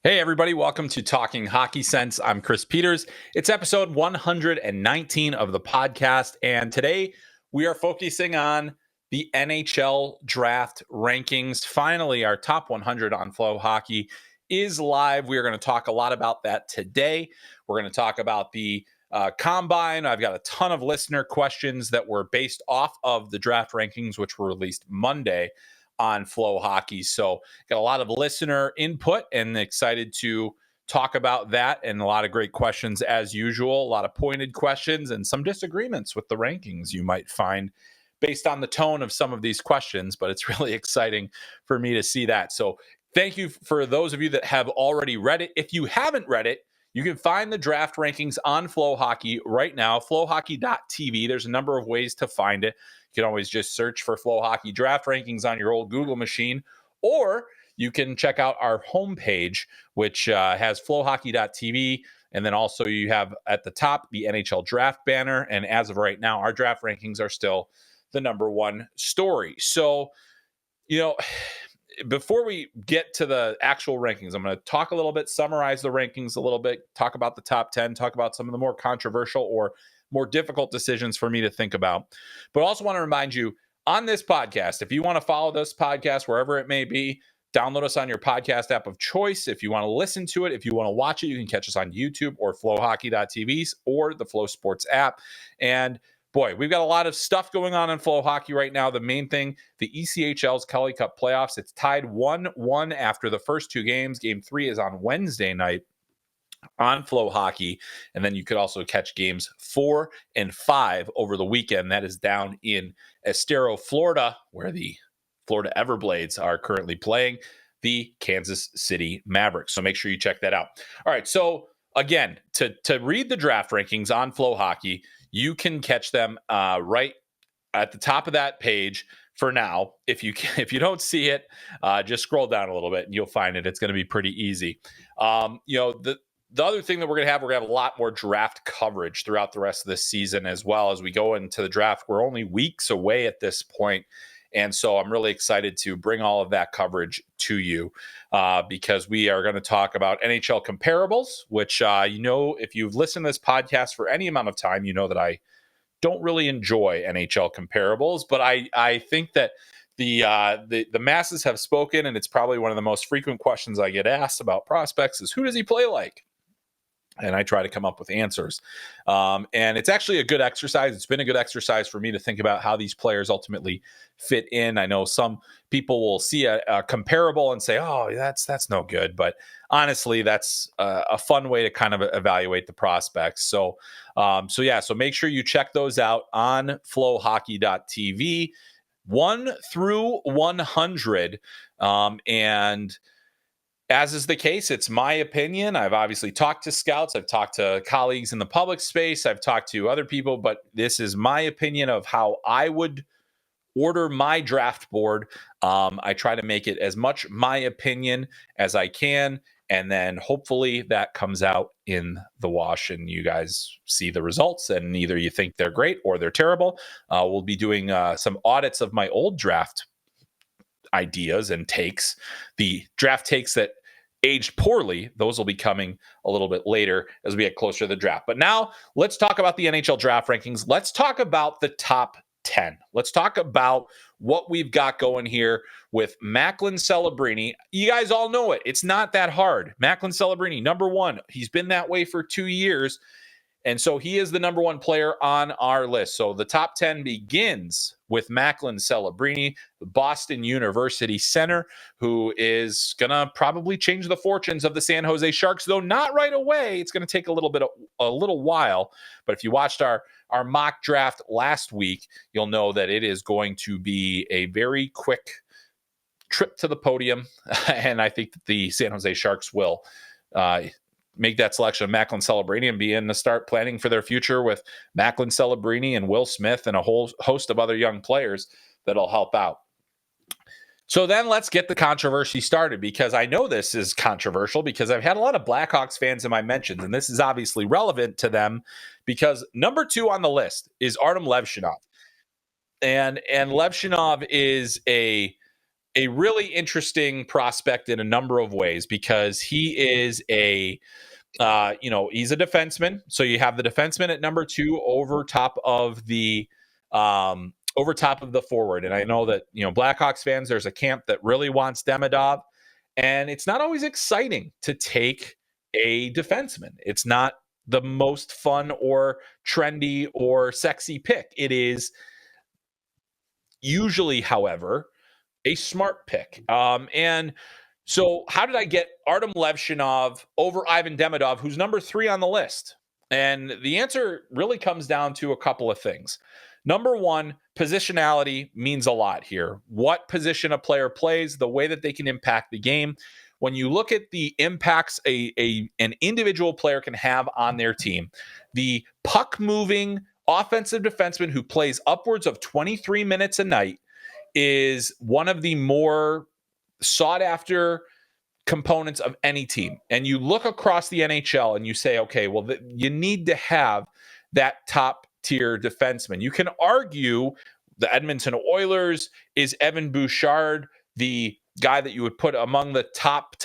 Hey, everybody, welcome to Talking Hockey Sense. I'm Chris Peters. It's episode 119 of the podcast, and today we are focusing on the NHL Draft rankings. Finally, our top 100 on FloHockey is live. We are going to talk a lot about that today. We're going to talk about the Combine. I've got a ton of listener questions that were based off of the draft rankings, which were released Monday on FloHockey. So got a lot of listener input and excited to talk about that, and a lot of great questions as usual, a lot of pointed questions and some disagreements with the rankings you might find based on the tone of some of these questions, but it's really exciting for me to see that. So thank you for those of you that have already read it. If you haven't read it, you can find the draft rankings on FloHockey right now, FloHockey.tv. There's a number of ways to find it. You can always just search for FloHockey draft rankings on your old Google machine, or you can check out our homepage, which has FloHockey.tv. And then also you have at the top the NHL Draft banner. And as of right now, our draft rankings are still the number one story. So, before we get to the actual rankings, I'm going to talk a little bit, summarize the rankings a little bit, talk about the top 10, talk about some of the more controversial or more difficult decisions for me to think about. But I also want to remind you on this podcast, if you want to follow this podcast wherever it may be, download us on your podcast app of choice. If you want to listen to it, if you want to watch it, you can catch us on YouTube or FloHockey.tv or the Flow Sports app. And boy, we've got a lot of stuff going on in FloHockey right now. The main thing, the ECHL's Kelly Cup playoffs, it's tied 1-1 after the first two games. Game 3 is on Wednesday night on FloHockey. And then you could also catch games 4 and 5 over the weekend. That is down in Estero, Florida, where the Florida Everblades are currently playing the Kansas City Mavericks. So make sure you check that out. All right. So again, to read the draft rankings on FloHockey, you can catch them right at the top of that page for now. If you don't see it, just scroll down a little bit and you'll find it. It's going to be pretty easy. The other thing that we're going to have a lot more draft coverage throughout the rest of this season as well as we go into the draft. We're only weeks away at this point. And so I'm really excited to bring all of that coverage to you because we are going to talk about NHL comparables, which, if you've listened to this podcast for any amount of time, you know that I don't really enjoy NHL comparables, but I think that the masses have spoken, and it's probably one of the most frequent questions I get asked about prospects is, who does he play like? And I try to come up with answers. And it's actually a good exercise. It's been a good exercise for me to think about how these players ultimately fit in. I know some people will see a comparable and say, oh, that's no good. But honestly, that's a fun way to kind of evaluate the prospects. So make sure you check those out on FloHockey.tv, 1 through 100. And as is the case, it's my opinion. I've obviously talked to scouts. I've talked to colleagues in the public space. I've talked to other people, but this is my opinion of how I would order my draft board. I try to make it as much my opinion as I can, and then hopefully that comes out in the wash and you guys see the results, and either you think they're great or they're terrible. We'll be doing some audits of my old draft ideas and takes. The draft takes that aged poorly, those will be coming a little bit later as we get closer to the draft. But now let's talk about the NHL draft rankings. Let's talk about the top 10. Let's talk about what we've got going here with Macklin Celebrini. You guys all know it. It's not that hard. Macklin Celebrini, number one. He's been that way for 2 years. And so he is the number one player on our list. So the top 10 begins with Macklin Celebrini, the Boston University center, who is going to probably change the fortunes of the San Jose Sharks, though not right away. It's going to take a little while. But if you watched our mock draft last week, you'll know that it is going to be a very quick trip to the podium. And I think that the San Jose Sharks will make that selection of Macklin Celebrini and begin to start planning for their future with Macklin Celebrini and Will Smith and a whole host of other young players that'll help out. So then let's get the controversy started, because I know this is controversial because I've had a lot of Blackhawks fans in my mentions, and this is obviously relevant to them because number 2 on the list is Artyom Levshunov. And Levshunov is a a really interesting prospect in a number of ways because he is he's a defenseman. So you have the defenseman at number 2 over top of the forward. And I know that, Blackhawks fans, there's a camp that really wants Demidov, and it's not always exciting to take a defenseman. It's not the most fun or trendy or sexy pick. It is usually, however, a smart pick. And so how did I get Artyom Levshunov over Ivan Demidov, who's number 3 on the list? And the answer really comes down to a couple of things. Number one, positionality means a lot here. What position a player plays, the way that they can impact the game. When you look at the impacts an individual player can have on their team, the puck-moving offensive defenseman who plays upwards of 23 minutes a night is one of the more sought-after components of any team. And you look across the NHL and you say, okay, well, you need to have that top-tier defenseman. You can argue the Edmonton Oilers, is Evan Bouchard the guy that you would put among the top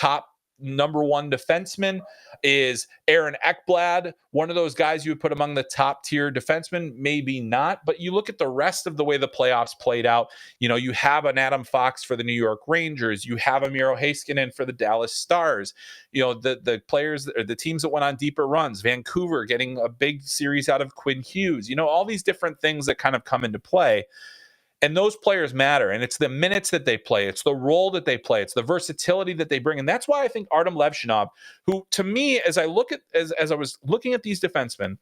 number 1 defenseman? Is Aaron Ekblad one of those guys you would put among the top tier defensemen? Maybe not, but you look at the rest of the way the playoffs played out. You have an Adam Fox for the New York Rangers. You have a Miro Heiskanen for the Dallas Stars. The players or the teams that went on deeper runs, Vancouver getting a big series out of Quinn Hughes, all these different things that kind of come into play. And those players matter. And it's the minutes that they play. It's the role that they play. It's the versatility that they bring. And that's why I think Artyom Levshunov, who to me, as I was looking at these defensemen,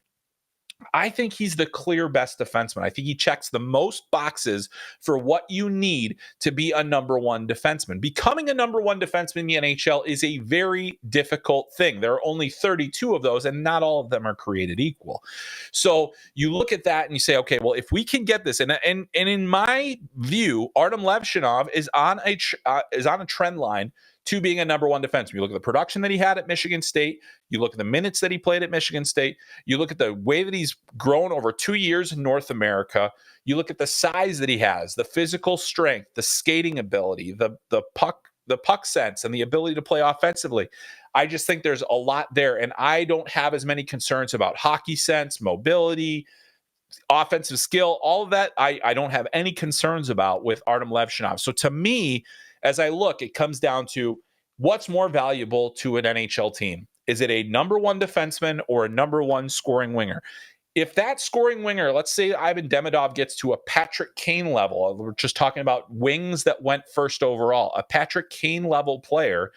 I think he's the clear best defenseman. I think he checks the most boxes for what you need to be a number 1 defenseman. Becoming a number 1 defenseman in the NHL is a very difficult thing. There are only 32 of those, and not all of them are created equal. So you look at that and you say, okay, well, if we can get this, and in my view, Artyom Levshunov is on a trend line to being a number 1 defenseman. You look at the production that he had at Michigan State. You look at the minutes that he played at Michigan State. You look at the way that he's grown over 2 years in North America. You look at the size that he has, the physical strength, the skating ability, the puck sense, and the ability to play offensively. I just think there's a lot there, and I don't have as many concerns about hockey sense, mobility, offensive skill, all of that. I don't have any concerns about with Artyom Levshunov. So to me, as I look, it comes down to what's more valuable to an NHL team. Is it a number 1 defenseman or a number 1 scoring winger? If that scoring winger, let's say Ivan Demidov gets to a Patrick Kane level, we're just talking about wings that went first overall, a Patrick Kane level player,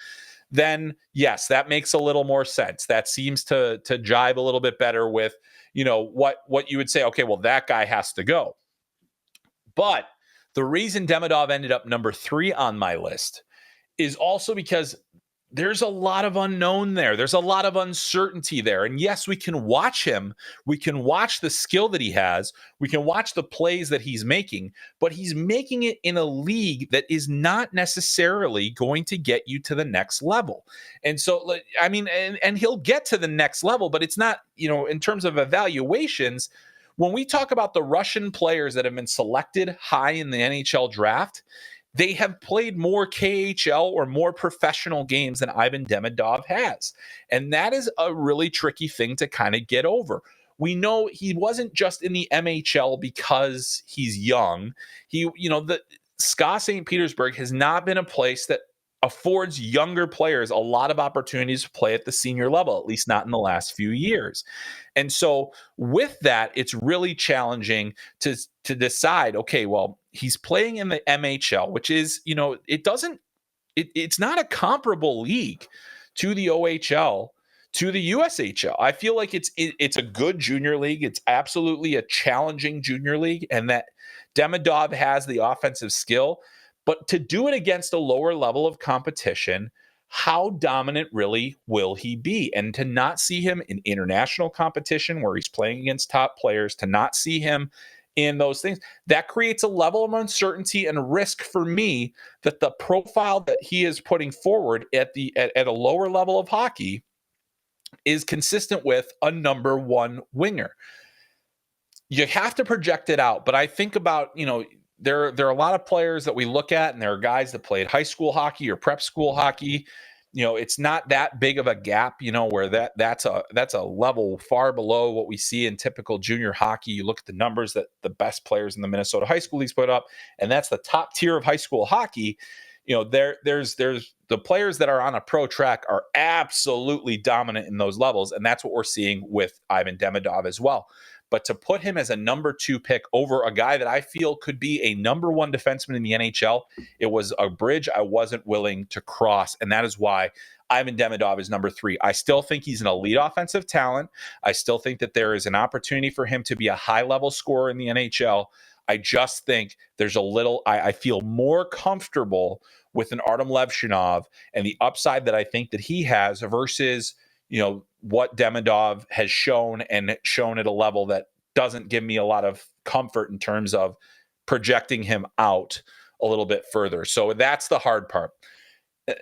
then yes, that makes a little more sense. That seems to jive a little bit better with, what you would say, okay, well, that guy has to go. But the reason Demidov ended up number 3 on my list is also because there's a lot of unknown there. There's a lot of uncertainty there. And yes, we can watch him. We can watch the skill that he has. We can watch the plays that he's making, but he's making it in a league that is not necessarily going to get you to the next level. And so, I mean, and he'll get to the next level, but it's not, in terms of evaluations, when we talk about the Russian players that have been selected high in the NHL draft, they have played more KHL or more professional games than Ivan Demidov has. And that is a really tricky thing to kind of get over. We know he wasn't just in the MHL because he's young. The SKA St. Petersburg has not been a place that affords younger players a lot of opportunities to play at the senior level, at least not in the last few years. And so with that, it's really challenging to decide, okay, well, he's playing in the MHL, which is, it's not a comparable league to the OHL, to the USHL. I feel like it's a good junior league. It's absolutely a challenging junior league, and that Demidov has the offensive skill. But to do it against a lower level of competition, how dominant really will he be? And to not see him in international competition where he's playing against top players, to not see him in those things, that creates a level of uncertainty and risk for me that the profile that he is putting forward at a lower level of hockey is consistent with a number 1 winger. You have to project it out, but I think about, there are a lot of players that we look at, and there are guys that played high school hockey or prep school hockey. It's not that big of a gap, where that's a level far below what we see in typical junior hockey. You look at the numbers that the best players in the Minnesota high school leagues put up, and that's the top tier of high school hockey. There's the players that are on a pro track are absolutely dominant in those levels, and that's what we're seeing with Ivan Demidov as well. But to put him as a number 2 pick over a guy that I feel could be a number 1 defenseman in the NHL, it was a bridge I wasn't willing to cross. And that is why Ivan Demidov is number 3. I still think he's an elite offensive talent. I still think that there is an opportunity for him to be a high-level scorer in the NHL. I just think there's I feel more comfortable with an Artyom Levshunov and the upside that I think that he has versus what Demidov has shown at a level that doesn't give me a lot of comfort in terms of projecting him out a little bit further. So that's the hard part.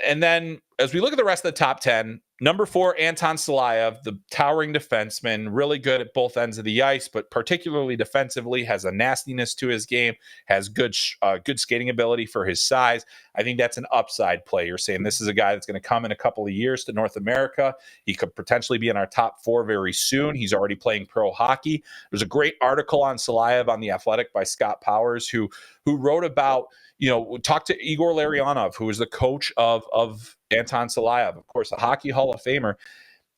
And then as we look at the rest of the top 10, number 4, Anton Silayev, the towering defenseman, really good at both ends of the ice, but particularly defensively, has a nastiness to his game, has good skating ability for his size. I think that's an upside play. You're saying this is a guy that's going to come in a couple of years to North America. He could potentially be in our top 4 very soon. He's already playing pro hockey. There's a great article on Silayev on The Athletic by Scott Powers, who wrote about, talked to Igor Larionov, who is the coach of Anton Silayev, of course, a Hockey Hall of Famer.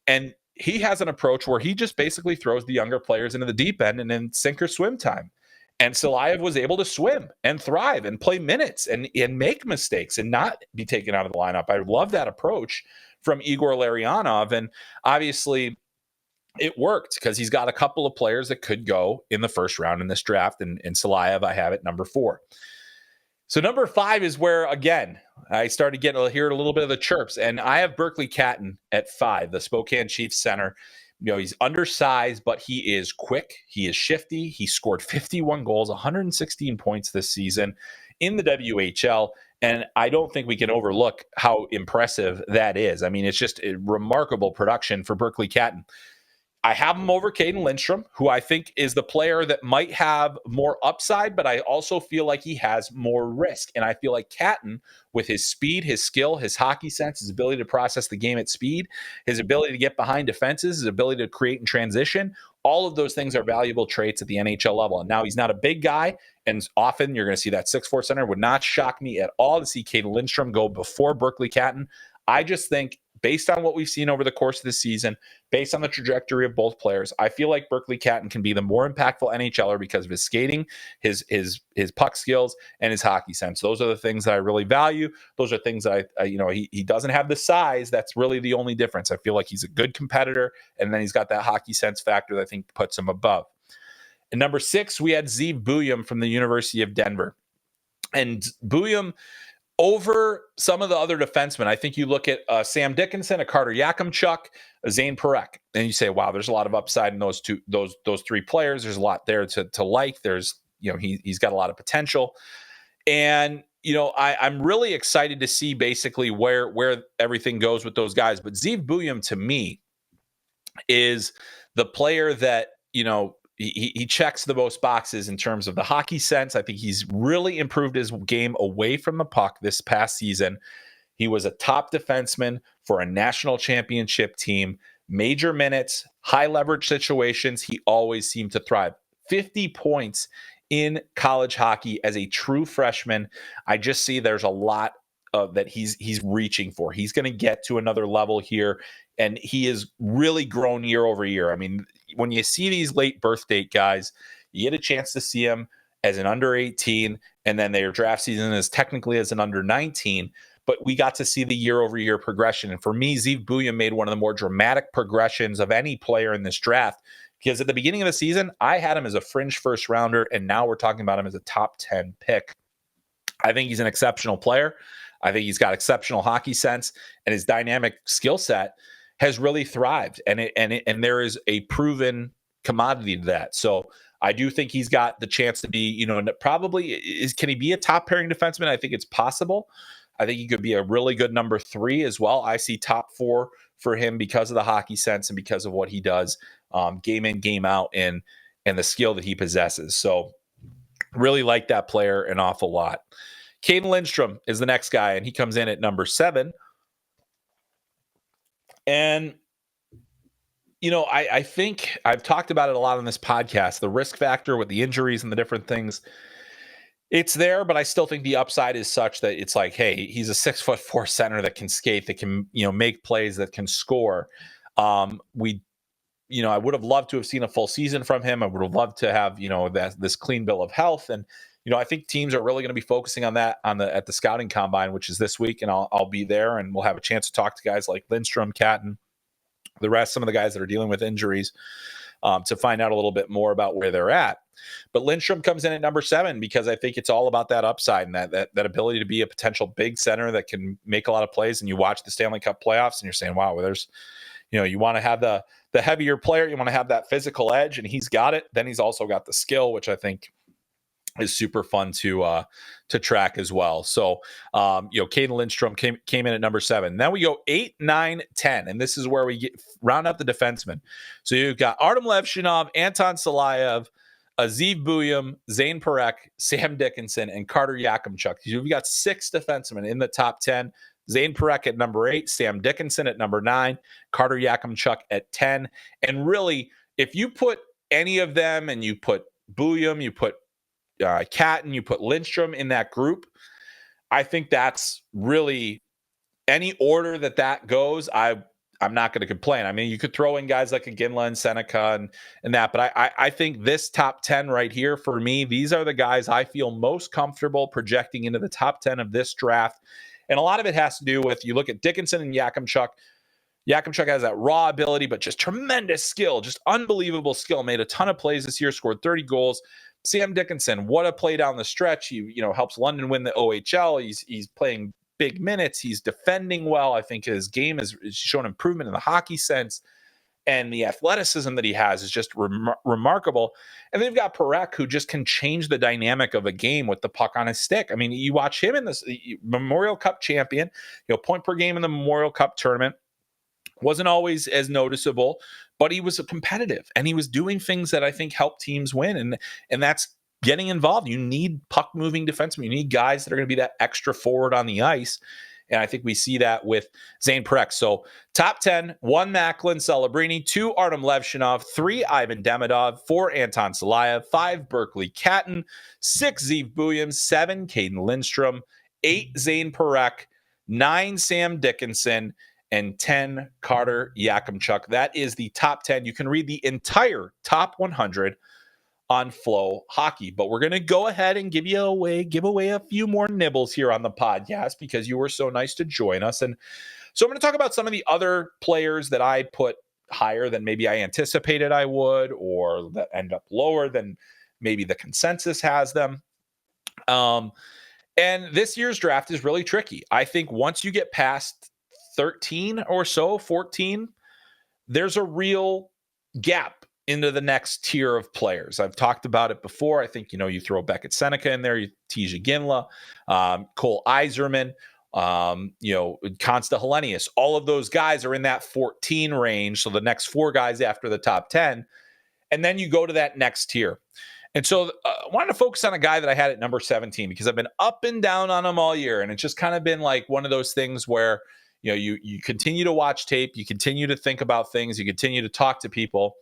And he has an approach where he just basically throws the younger players into the deep end and then sink or swim time. And Silayev was able to swim and thrive and play minutes and make mistakes and not be taken out of the lineup. I love that approach from Igor Larionov. And obviously it worked because he's got a couple of players that could go in the first round in this draft. And Silayev, I have at number 4. So number 5 is where, again, I started getting to hear a little bit of the chirps. And I have Berkly Catton at 5, the Spokane Chiefs center. He's undersized, but he is quick. He is shifty. He scored 51 goals, 116 points this season in the WHL. And I don't think we can overlook how impressive that is. I mean, it's just a remarkable production for Berkly Catton. I have him over Caden Lindstrom, who I think is the player that might have more upside, but I also feel like he has more risk. And I feel like Catton, with his speed, his skill, his hockey sense, his ability to process the game at speed, his ability to get behind defenses, his ability to create and transition, all of those things are valuable traits at the NHL level. And now he's not a big guy, and often you're going to see that 6'4" center. Would not shock me at all to see Caden Lindstrom go before Berkly Catton. I just think, based on what we've seen over the course of the season, based on the trajectory of both players, I feel like Berkly Catton can be the more impactful NHLer because of his skating, his puck skills, and his hockey sense. Those are the things that I really value. Those are things that he doesn't have the size. That's really the only difference. I feel like he's a good competitor, and then he's got that hockey sense factor that I think puts him above. And number 6, we had Zeev Buium from the University of Denver. And Buium, over some of the other defensemen, I think you look at Sam Dickinson, a Carter Yakimchuk, a Zane Parekh, and you say, wow, there's a lot of upside in those 3 players. There's a lot there to like. There's, he's got a lot of potential. And, I'm really excited to see basically where everything goes with those guys. But Zeev Buium, to me, is the player that, he checks the most boxes in terms of the hockey sense. I think he's really improved his game away from the puck this past season. He was a top defenseman for a national championship team, major minutes, high leverage situations. He always seemed to thrive. 50 points in college hockey as a true freshman. I just see there's a lot that he's reaching for. He's going to get to another level here, and he has really grown year over year. I mean, when you see these late birth date guys, you get a chance to see him as an under 18, and then their draft season is technically as an under 19. But we got to see the year over year progression. And for me, Zeev Buium made one of the more dramatic progressions of any player in this draft, because at the beginning of the season, I had him as a fringe first rounder, and now we're talking about him as a top 10 pick. I think he's an exceptional player. I think he's got exceptional hockey sense, and his dynamic skill set has really thrived. And there is a proven commodity to that. So I do think he's got the chance to be, probably can he be a top pairing defenseman? I think it's possible. I think he could be a really good number 3 as well. I see top 4 for him because of the hockey sense and because of what he does game in, game out, and the skill that he possesses. So Really like that player an awful lot. Caden Lindstrom is the next guy, and he comes in at number 7. And, I think I've talked about it a lot on this podcast, the risk factor with the injuries and the different things. It's there, but I still think the upside is such that it's like, hey, he's a 6'4" center that can skate, that can, make plays, that can score. I would have loved to have seen a full season from him. I would have loved to have, this clean bill of health. And, I think teams are really going to be focusing on that at the Scouting Combine, which is this week. And I'll be there, and we'll have a chance to talk to guys like Lindstrom, Catton, some of the guys that are dealing with injuries, to find out a little bit more about where they're at. But Lindstrom comes in at number 7 because I think it's all about that upside and that ability to be a potential big center that can make a lot of plays. And you watch the Stanley Cup playoffs and you're saying, wow, there's, you want to have the heavier player, you want to have that physical edge, and he's got it. Then he's also got the skill, which I think is super fun to track as well. So, Caden Lindstrom came in at number 7. Then we go 8, 9, 10, and this is where we round up the defensemen. So you've got Artyom Levshunov, Anton Salayev, Aziv Buyum, Zane Parekh, Sam Dickinson, and Carter Yakimchuk. You've got 6 defensemen in the top 10. Zane Parekh at number 8, Sam Dickinson at number 9, Carter Yakimchuk at 10. And really, if you put any of them, and you put Buyum, you put Catton, you put Lindstrom in that group, I think that's really any order that goes. I'm not going to complain. I mean, you could throw in guys like Iginla and Seneca and that, but I think this top 10 right here for me, these are the guys I feel most comfortable projecting into the top 10 of this draft. And a lot of it has to do with, you look at Dickinson and Yakimchuk. Yakimchuk has that raw ability, but just tremendous skill, just unbelievable skill. Made a ton of plays this year, scored 30 goals. Sam Dickinson, what a play down the stretch. He, helps London win the OHL. He's playing big minutes. He's defending well. I think his game has shown improvement in the hockey sense, and the athleticism that he has is just remarkable. And then you've got Parekh, who just can change the dynamic of a game with the puck on his stick. I mean, you watch him in this Memorial Cup champion, point per game in the Memorial Cup tournament. Wasn't always as noticeable, but he was competitive, and he was doing things that I think help teams win. And that's getting involved. You need puck moving defensemen. You need guys that are going to be that extra forward on the ice. And I think we see that with Zane Parekh. So top 10, 1 Macklin Celebrini, 2 Artyom Levshunov, 3 Ivan Demidov, 4 Anton Salayev, 5 Berkly Catton, 6 Ziv Buyum, 7 Caden Lindstrom, 8 Zane Parekh, 9 Sam Dickinson, and 10 Carter Yakimchuk. That is the top 10. You can read the entire top 100 on FloHockey, but we're going to go ahead and give away a few more nibbles here on the podcast because you were so nice to join us. And so I'm going to talk about some of the other players that I put higher than maybe I anticipated I would, or that end up lower than maybe the consensus has them. And this year's draft is really tricky. I think once you get past 13 or so, 14, there's a real gap into the next tier of players. I've talked about it before. I think, you throw Beckett Seneca in there, Tija Ginla, Cole Iserman, Consta Helenius. All of those guys are in that 14 range. So the next 4 guys after the top 10. And then you go to that next tier. And so I wanted to focus on a guy that I had at number 17 because I've been up and down on him all year. And it's just kind of been like one of those things where, you continue to watch tape, you continue to think about things, you continue to talk to people.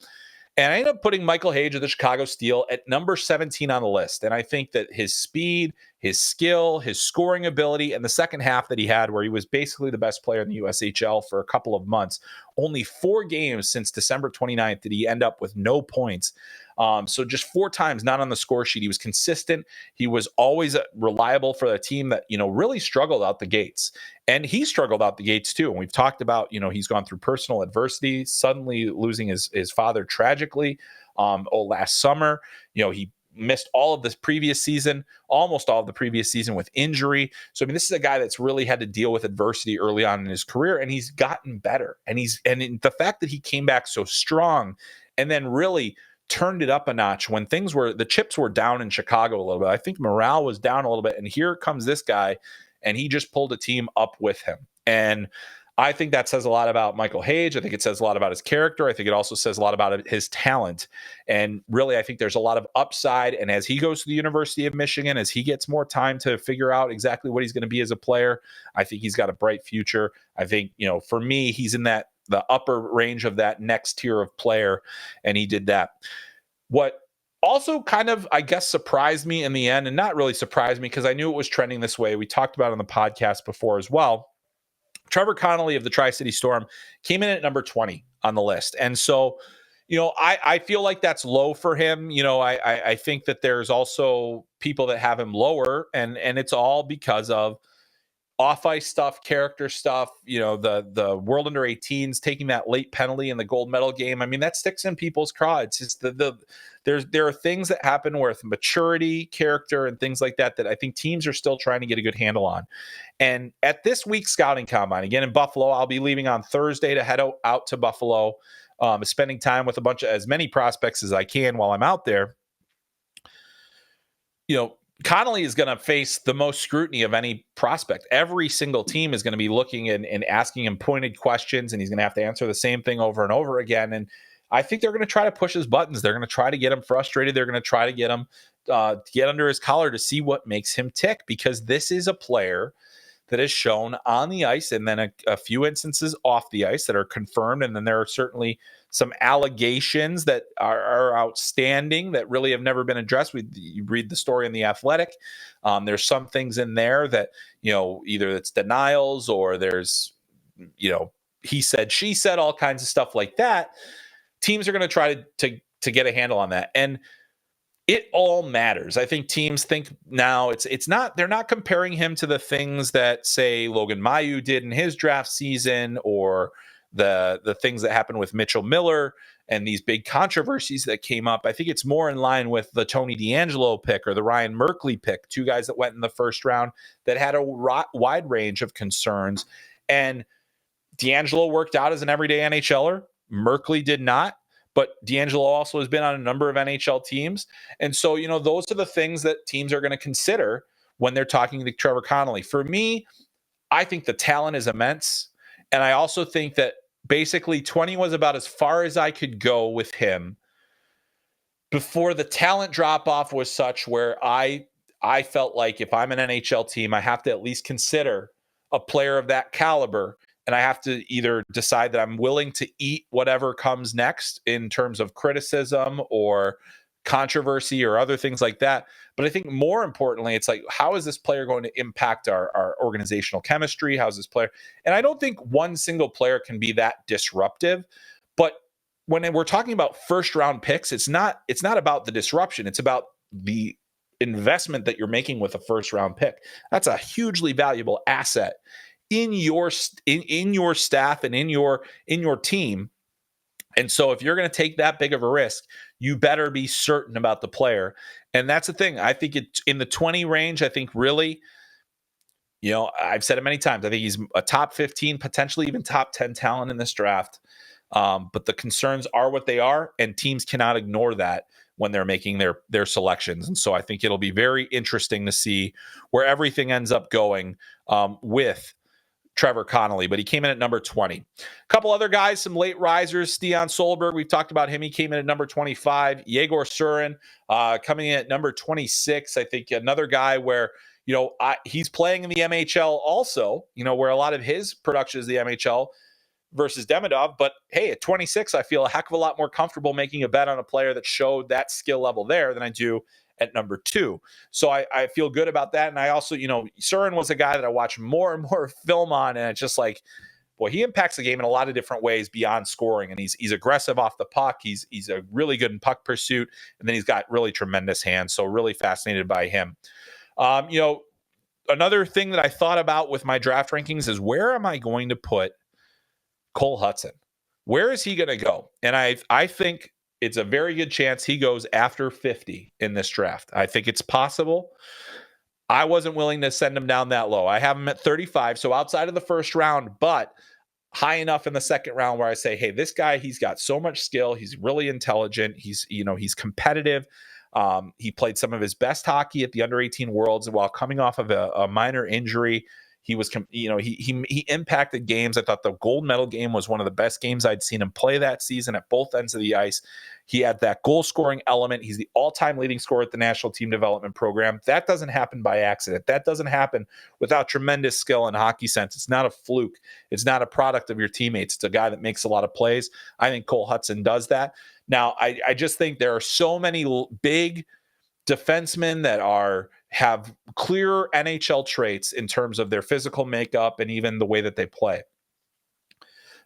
And I ended up putting Michael Hage of the Chicago Steel at number 17 on the list. And I think that his speed, his skill, his scoring ability, and the second half that he had where he was basically the best player in the USHL for a couple of months, only 4 games since December 29th did he end up with no points. So just 4 times not on the score sheet. He was consistent. He was always reliable for a team that, really struggled out the gates. And he struggled out the gates too. And we've talked about, he's gone through personal adversity, suddenly losing his father tragically last summer. He missed all of this previous season, almost all of the previous season with injury. So, I mean, this is a guy that's really had to deal with adversity early on in his career, and he's gotten better. And the fact that he came back so strong and then really turned it up a notch when the chips were down in Chicago a little bit. I think morale was down a little bit. And here comes this guy, and he just pulled a team up with him. And I think that says a lot about Michael Hage. I think it says a lot about his character. I think it also says a lot about his talent. And really, I think there's a lot of upside. And as he goes to the University of Michigan, as he gets more time to figure out exactly what he's going to be as a player, I think he's got a bright future. I think, for me, he's in the upper range of that next tier of player. And he did that. What also kind of, I guess, surprised me in the end, and not really surprised me because I knew it was trending this way. We talked about it on the podcast before as well. Trevor Connolly of the Tri-City Storm came in at number 20 on the list. And so, I feel like that's low for him. I think that there's also people that have him lower, and it's all because of off-ice stuff, character stuff, the World Under 18s taking that late penalty in the gold medal game. I mean, that sticks in people's craw. It's just there are things that happen with maturity, character, and things like that I think teams are still trying to get a good handle on. And at this week's Scouting Combine, again in Buffalo, I'll be leaving on Thursday to head out to Buffalo, spending time with as many prospects as I can while I'm out there. Connolly is going to face the most scrutiny of any prospect. Every single team is going to be looking and asking him pointed questions, and he's going to have to answer the same thing over and over again. And I think they're going to try to push his buttons. They're going to try to get him frustrated. They're going to try to get him get under his collar to see what makes him tick, because this is a player that is shown on the ice and then a few instances off the ice that are confirmed. And then there are certainly some allegations that are outstanding that really have never been addressed. You read the story in The Athletic. There's some things in there that, either it's denials or there's, he said, she said, all kinds of stuff like that. Teams are going to try to get a handle on that. And it all matters. I think teams think now they're not comparing him to the things that, say, Logan Mailloux did in his draft season, or the things that happened with Mitchell Miller and these big controversies that came up. I think it's more in line with the Tony DeAngelo pick or the Ryan Merkley pick, two guys that went in the first round that had a wide range of concerns. And DeAngelo worked out as an everyday NHLer. Merkley did not. But DeAngelo also has been on a number of NHL teams. And so, those are the things that teams are going to consider when they're talking to Trevor Connolly. For me, I think the talent is immense. And I also think that basically 20 was about as far as I could go with him before the talent drop-off was such where I felt like if I'm an NHL team, I have to at least consider a player of that caliber. And I have to either decide that I'm willing to eat whatever comes next in terms of criticism or controversy or other things like that. But I think more importantly, it's like, how is this player going to impact our organizational chemistry? How's this player? And I don't think one single player can be that disruptive. But when we're talking about first round picks, it's not about the disruption. It's about the investment that you're making with a first round pick. That's a hugely valuable asset in your staff and in your team. And so if you're going to take that big of a risk, you better be certain about the player. And that's the thing. I think it's in the 20 range. I think really, I've said it many times. I think he's a top 15, potentially even top 10 talent in this draft. But the concerns are what they are, and teams cannot ignore that when they're making their selections. And so I think it'll be very interesting to see where everything ends up going with Trevor Connolly, but he came in at number 20. A couple other guys, some late risers. Stian Solberg, we've talked about him. He came in at number 25. Yegor Surin coming in at number 26. I think another guy where, he's playing in the MHL also, where a lot of his production is the MHL versus Demidov. But hey, at 26, I feel a heck of a lot more comfortable making a bet on a player that showed that skill level there than I do at number 2. So I feel good about that. And I also, Surin was a guy that I watch more and more film on, and it's just like, boy, he impacts the game in a lot of different ways beyond scoring. And he's aggressive off the puck. He's a really good in puck pursuit, and then he's got really tremendous hands. So really fascinated by him. Another thing that I thought about with my draft rankings is, where am I going to put Cole Hudson? Where is he going to go? And I think it's a very good chance he goes after 50 in this draft. I think it's possible. I wasn't willing to send him down that low. I have him at 35, so outside of the first round, but high enough in the second round where I say, hey, this guy, he's got so much skill. He's really intelligent. He's competitive. He played some of his best hockey at the under 18 Worlds while coming off of a minor injury. He was, he impacted games. I thought the gold medal game was one of the best games I'd seen him play that season at both ends of the ice. He had that goal scoring element. He's the all-time leading scorer at the National Team Development Program. That doesn't happen by accident. That doesn't happen without tremendous skill and hockey sense. It's not a fluke. It's not a product of your teammates. It's a guy that makes a lot of plays. I think Cole Hutson does that. Now, I just think there are so many big defensemen that have clear NHL traits in terms of their physical makeup and even the way that they play.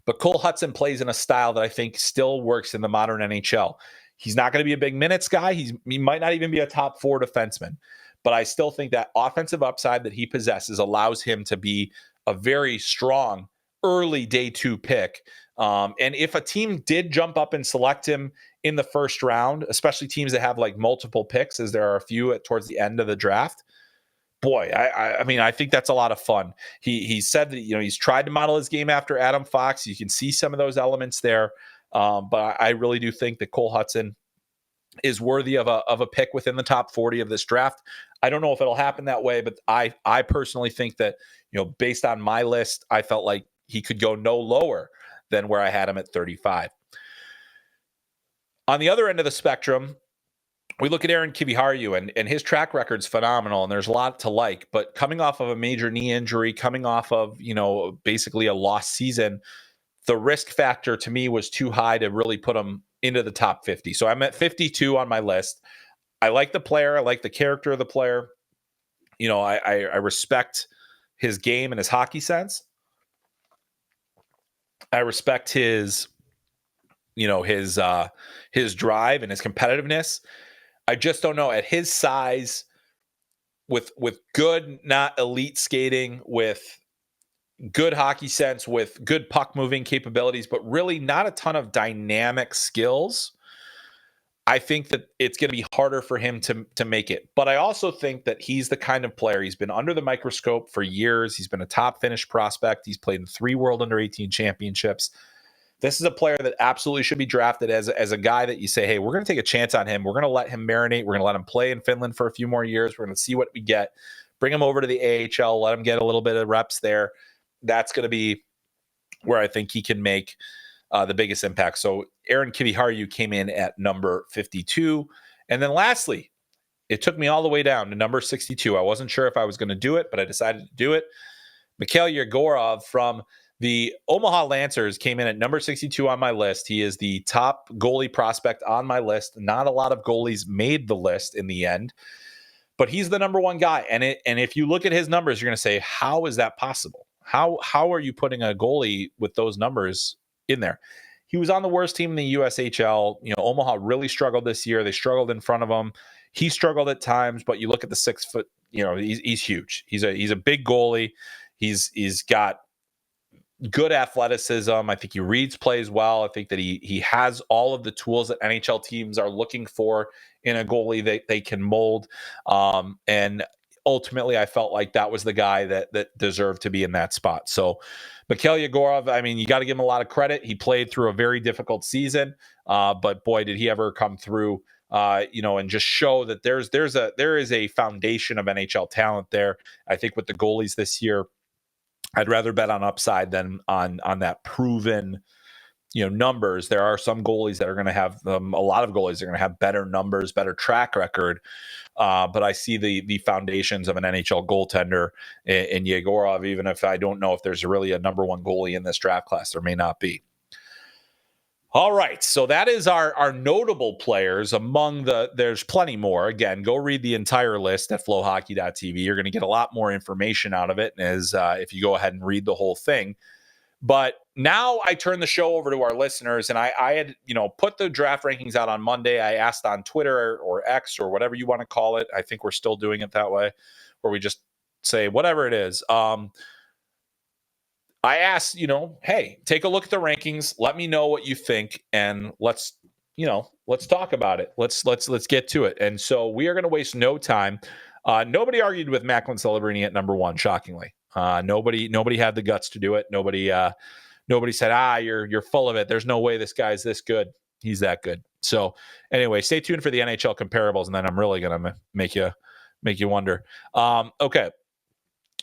But Cole Hutson plays in a style that I think still works in the modern NHL. He's not going to be a big minutes guy. He might not even be a top 4 defenseman. But I still think that offensive upside that he possesses allows him to be a very strong early day 2 pick. And if a team did jump up and select him in the first round, especially teams that have like multiple picks, as there are a few towards the end of the draft, boy, I mean, I think that's a lot of fun. He said that, he's tried to model his game after Adam Fox. You can see some of those elements there. But I really do think that Cole Hutson is worthy of a pick within the top 40 of this draft. I don't know if it'll happen that way, but I personally think that, based on my list, I felt like he could go no lower than where I had him at 35. On the other end of the spectrum, we look at Aaron Kiviharju, and his track record's phenomenal, and there's a lot to like. But coming off of a major knee injury, coming off of, basically a lost season, the risk factor to me was too high to really put him into the top 50. So I'm at 52 on my list. I like the player. I like the character of the player. I respect his game and his hockey sense. I respect his drive and his competitiveness. I just don't know, at his size, with good, not elite skating, with good hockey sense, with good puck moving capabilities, but really not a ton of dynamic skills, I think that it's going to be harder for him to make it. But I also think that he's the kind of player, he's been under the microscope for years. He's been a top Finnish prospect. He's played in 3 World Under-18 championships. This is a player that absolutely should be drafted as a guy that you say, hey, we're going to take a chance on him. We're going to let him marinate. We're going to let him play in Finland for a few more years. We're going to see what we get. Bring him over to the AHL. Let him get a little bit of reps there. That's going to be where I think he can make the biggest impact. So Aaron Kiviharju came in at number 52. And then lastly, it took me all the way down to number 62. I wasn't sure if I was going to do it, but I decided to do it. Mikhail Yegorov from the Omaha Lancers came in at number 62 on my list. He is the top goalie prospect on my list. Not a lot of goalies made the list in the end, but he's the number 1 guy. And if you look at his numbers, you're going to say, how is that possible? How are you putting a goalie with those numbers in there? He was on the worst team in the USHL. Omaha really struggled this year. They struggled in front of him. He struggled at times, but you look at the 6 foot, he's huge. He's a big goalie. He's got good athleticism. I think he reads plays well. I think that he has all of the tools that NHL teams are looking for in a goalie that they can mold. And ultimately, I felt like that was the guy that deserved to be in that spot. So Mikhail Yegorov, I mean, you got to give him a lot of credit. He played through a very difficult season, but boy, did he ever come through, and just show that there is a foundation of NHL talent there. I think with the goalies this year, I'd rather bet on upside than on that proven, numbers. There are some goalies that are going to have a lot of goalies are going to have better numbers, better track record. But I see the foundations of an NHL goaltender in Yegorov, even if I don't know if there's really a number 1 goalie in this draft class. There may not be. All right, so that is our notable players. There's plenty more. Again, go read the entire list at FloHockey.tv. You're going to get a lot more information out of it as if you go ahead and read the whole thing. But now I turn the show over to our listeners, and I had put the draft rankings out on Monday. I asked on Twitter or X or whatever you want to call it. I think we're still doing it that way, where we just say whatever it is. I asked, hey, take a look at the rankings. Let me know what you think, and let's talk about it. Let's get to it. And so we are going to waste no time. Nobody argued with Macklin Celebrini at number 1, shockingly. Nobody had the guts to do it. Nobody said, you're full of it. There's no way this guy's this good. He's that good. So anyway, stay tuned for the NHL comparables, and then I'm really going to make you wonder. Okay.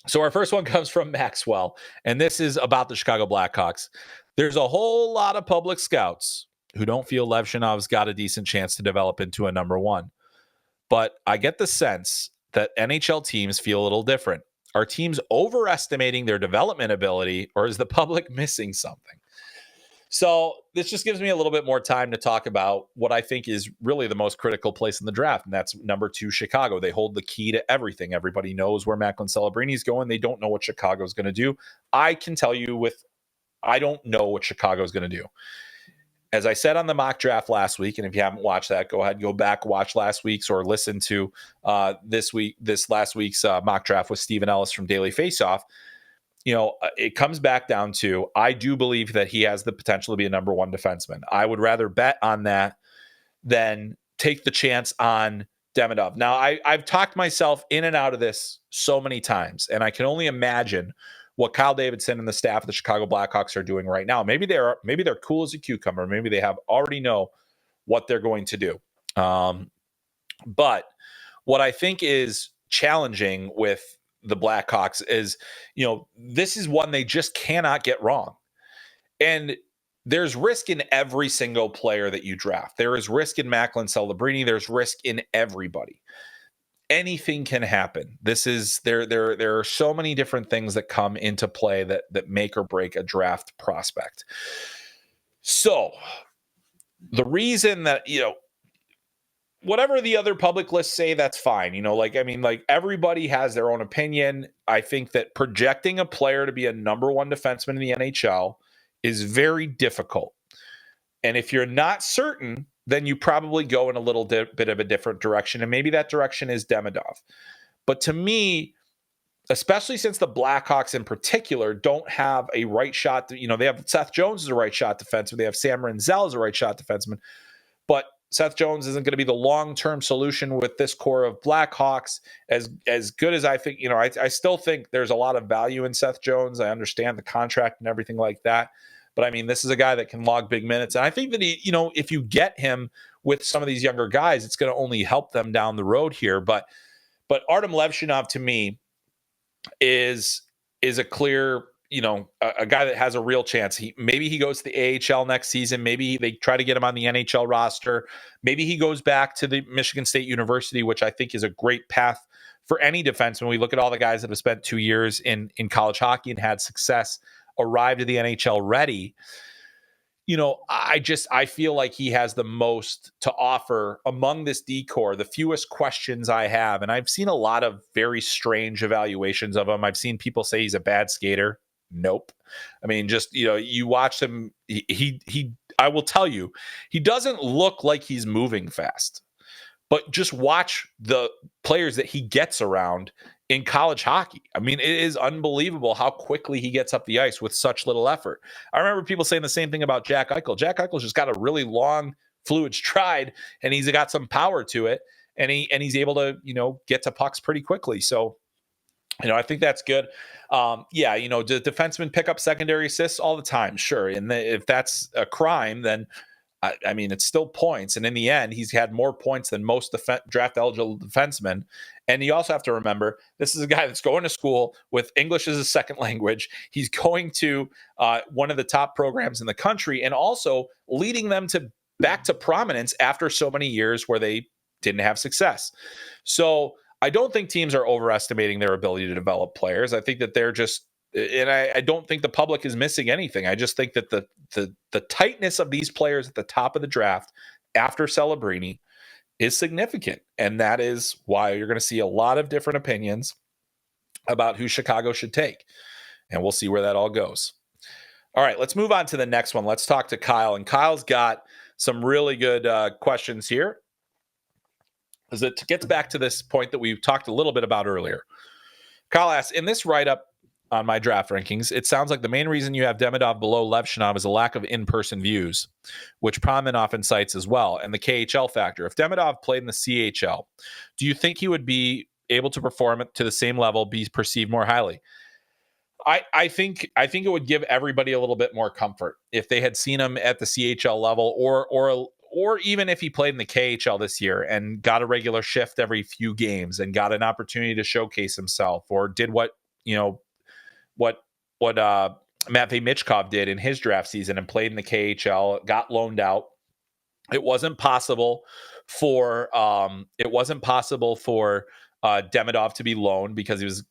So our first one comes from Maxwell, and this is about the Chicago Blackhawks. There's a whole lot of public scouts who don't feel Levshunov's got a decent chance to develop into a number one. But I get the sense that NHL teams feel a little different. Are teams overestimating their development ability, or is the public missing something? So this just gives me a little bit more time to talk about what I think is really the most critical place in the draft, and that's number 2, Chicago. They hold the key to everything. Everybody knows where Macklin Celebrini is going. They don't know what Chicago is going to do. I can tell you I don't know what Chicago is going to do. As I said on the mock draft last week, and if you haven't watched that, go ahead, go back, watch last week's, or listen to this last week's mock draft with Stephen Ellis from Daily Faceoff. It comes back down to, I do believe that he has the potential to be a number one defenseman. I would rather bet on that than take the chance on Demidov. Now, I've talked myself in and out of this so many times, and I can only imagine what Kyle Davidson and the staff of the Chicago Blackhawks are doing right now. Maybe they're cool as a cucumber. Maybe they already know what they're going to do. But what I think is challenging with the Blackhawks is, this is one they just cannot get wrong. And there's risk in every single player that you draft. There is risk in Macklin Celebrini. There's risk in everybody. Anything can happen. There are so many different things that come into play that make or break a draft prospect. So the reason that, whatever the other public lists say, that's fine. Everybody has their own opinion. I think that projecting a player to be a number one defenseman in the NHL is very difficult. And if you're not certain, then you probably go in a little bit of a different direction. And maybe that direction is Demidov. But to me, especially since the Blackhawks in particular don't have a right shot, they have Seth Jones as a right shot defenseman. They have Sam Renzel as a right shot defenseman. But Seth Jones isn't going to be the long-term solution with this core of Blackhawks. As good as I think, I still think there's a lot of value in Seth Jones. I understand the contract and everything like that. But this is a guy that can log big minutes. And I think that if you get him with some of these younger guys, it's going to only help them down the road here. But Artyom Levshunov to me is a clear, a guy that has a real chance. Maybe he goes to the AHL next season. Maybe they try to get him on the NHL roster. Maybe he goes back to the Michigan State University, which I think is a great path for any defense. When we look at all the guys that have spent 2 years in college hockey and had success, arrived to the NHL ready, I feel like he has the most to offer among this D-core, the fewest questions I have. And I've seen a lot of very strange evaluations of him. I've seen people say he's a bad skater. Nope. You watch him. I will tell you, he doesn't look like he's moving fast, but just watch the players that he gets around in college hockey. It is unbelievable how quickly he gets up the ice with such little effort. I remember people saying the same thing about Jack Eichel. Jack Eichel's just got a really long, fluid stride, and he's got some power to it, and he's able to, get to pucks pretty quickly. So, I think that's good. Do defensemen pick up secondary assists all the time? Sure. And if that's a crime, then it's still points. And in the end, he's had more points than most draft eligible defensemen. And you also have to remember, this is a guy that's going to school with English as a second language. He's going to one of the top programs in the country, and also leading them back to prominence after so many years where they didn't have success. So I don't think teams are overestimating their ability to develop players. I think that they're just, and I don't think the public is missing anything. I just think that the tightness of these players at the top of the draft after Celebrini is significant. And that is why you're going to see a lot of different opinions about who Chicago should take. And we'll see where that all goes. All right, let's move on to the next one. Let's talk to Kyle. And Kyle's got some really good questions here, because it gets back to this point that we talked a little bit about earlier. Kyle asks, in this write-up on my draft rankings, it sounds like the main reason you have Demidov below Levshunov is a lack of in-person views, which Promin often cites as well, and the KHL factor. If Demidov played in the CHL, do you think he would be able to perform to the same level, be perceived more highly? I think it would give everybody a little bit more comfort if they had seen him at the CHL level, or even if he played in the KHL this year and got a regular shift every few games and got an opportunity to showcase himself, or did what what Matvei Michkov did in his draft season and played in the KHL, got loaned out. It wasn't possible for Demidov to be loaned because he was,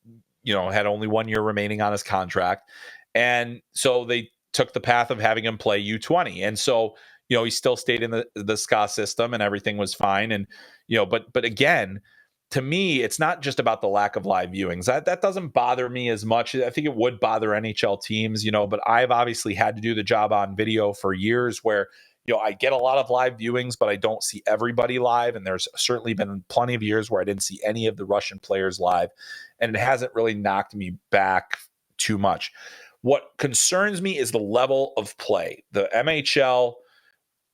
had only 1 year remaining on his contract. And so they took the path of having him play U20. And so, he still stayed in the SCA system and everything was fine. And, but again, to me, it's not just about the lack of live viewings. That doesn't bother me as much. I think it would bother NHL teams, but I've obviously had to do the job on video for years where, I get a lot of live viewings, but I don't see everybody live. And there's certainly been plenty of years where I didn't see any of the Russian players live. And it hasn't really knocked me back too much. What concerns me is the level of play. The NHL,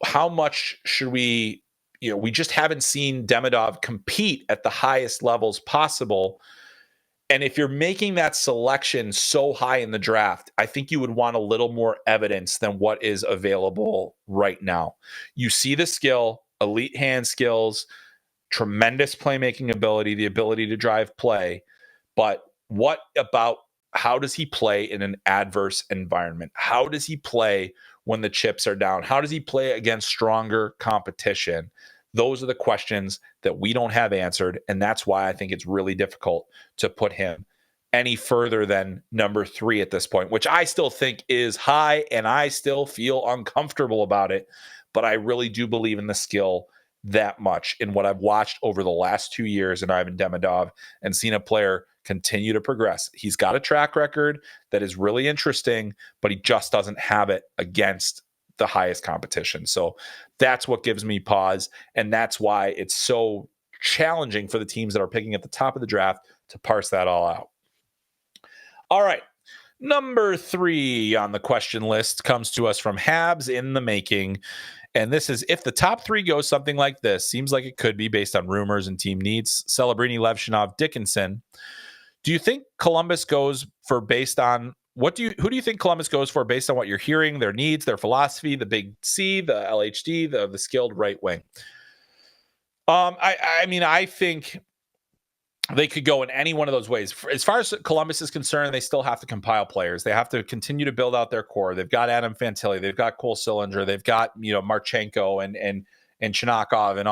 how much should we just haven't seen Demidov compete at the highest levels possible. And if you're making that selection so high in the draft, I think you would want a little more evidence than what is available right now. You see the skill, elite hand skills, tremendous playmaking ability, the ability to drive play. But what about how does he play in an adverse environment? How does he play when the chips are down? How does he play against stronger competition? Those are the questions that we don't have answered. And that's why I think it's really difficult to put him any further than number 3 at this point, which I still think is high and I still feel uncomfortable about it. But I really do believe in the skill that much in what I've watched over the last 2 years in Ivan Demidov and seen a player continue to progress. He's got a track record that is really interesting, but he just doesn't have it against the highest competition. So that's what gives me pause. And that's why it's so challenging for the teams that are picking at the top of the draft to parse that all out. All right. Number 3 on the question list comes to us from Habs in the Making. And this is, if the top 3 goes something like this, seems like it could be based on rumors and team needs, Celebrini, Levshunov, Dickinson. Do you think Columbus goes for based on who do you think Columbus goes for based on what you're hearing, their needs, their philosophy, the big C, the LHD, the skilled right wing? I think they could go in any one of those ways. As far as Columbus is concerned, they still have to compile players. They have to continue to build out their core. They've got Adam Fantilli, they've got Cole Sillinger, they've got Marchenko and Chinakov and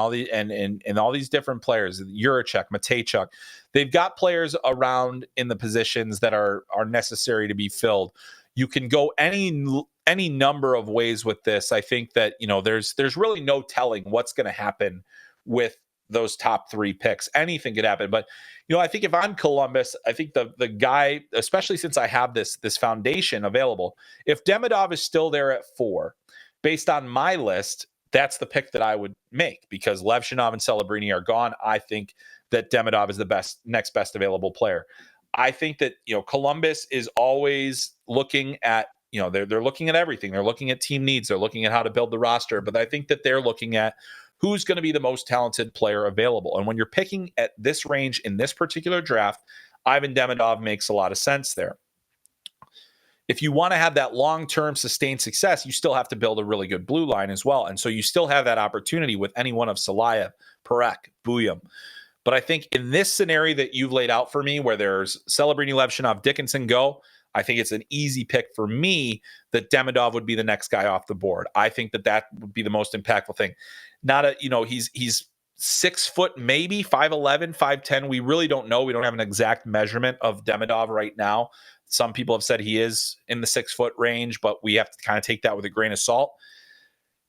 all these different players, Juracek, Matejchuk. They've got players around in the positions that are necessary to be filled. You can go any number of ways with this. I think that there's really no telling what's going to happen with those top 3 picks. Anything could happen. But I think if I'm Columbus, I think the guy, especially since I have this foundation available, if Demidov is still there at 4, based on my list, that's the pick that I would make because Levshunov and Celebrini are gone. I think that Demidov is the next best available player. I think that, Columbus is always looking at, they're looking at everything. They're looking at team needs. They're looking at how to build the roster, but I think that they're looking at who's going to be the most talented player available. And when you're picking at this range in this particular draft, Ivan Demidov makes a lot of sense there. If you want to have that long-term sustained success, you still have to build a really good blue line as well. And so you still have that opportunity with any one of Salayev, Parekh, Buyum. But I think in this scenario that you've laid out for me, where there's Celebrini, Levshunov, Dickinson go, I think it's an easy pick for me that Demidov would be the next guy off the board. I think that would be the most impactful thing. He's 6 foot, maybe 5'11", 5'10". We really don't know. We don't have an exact measurement of Demidov right now. Some people have said he is in the 6 foot range, but we have to kind of take that with a grain of salt.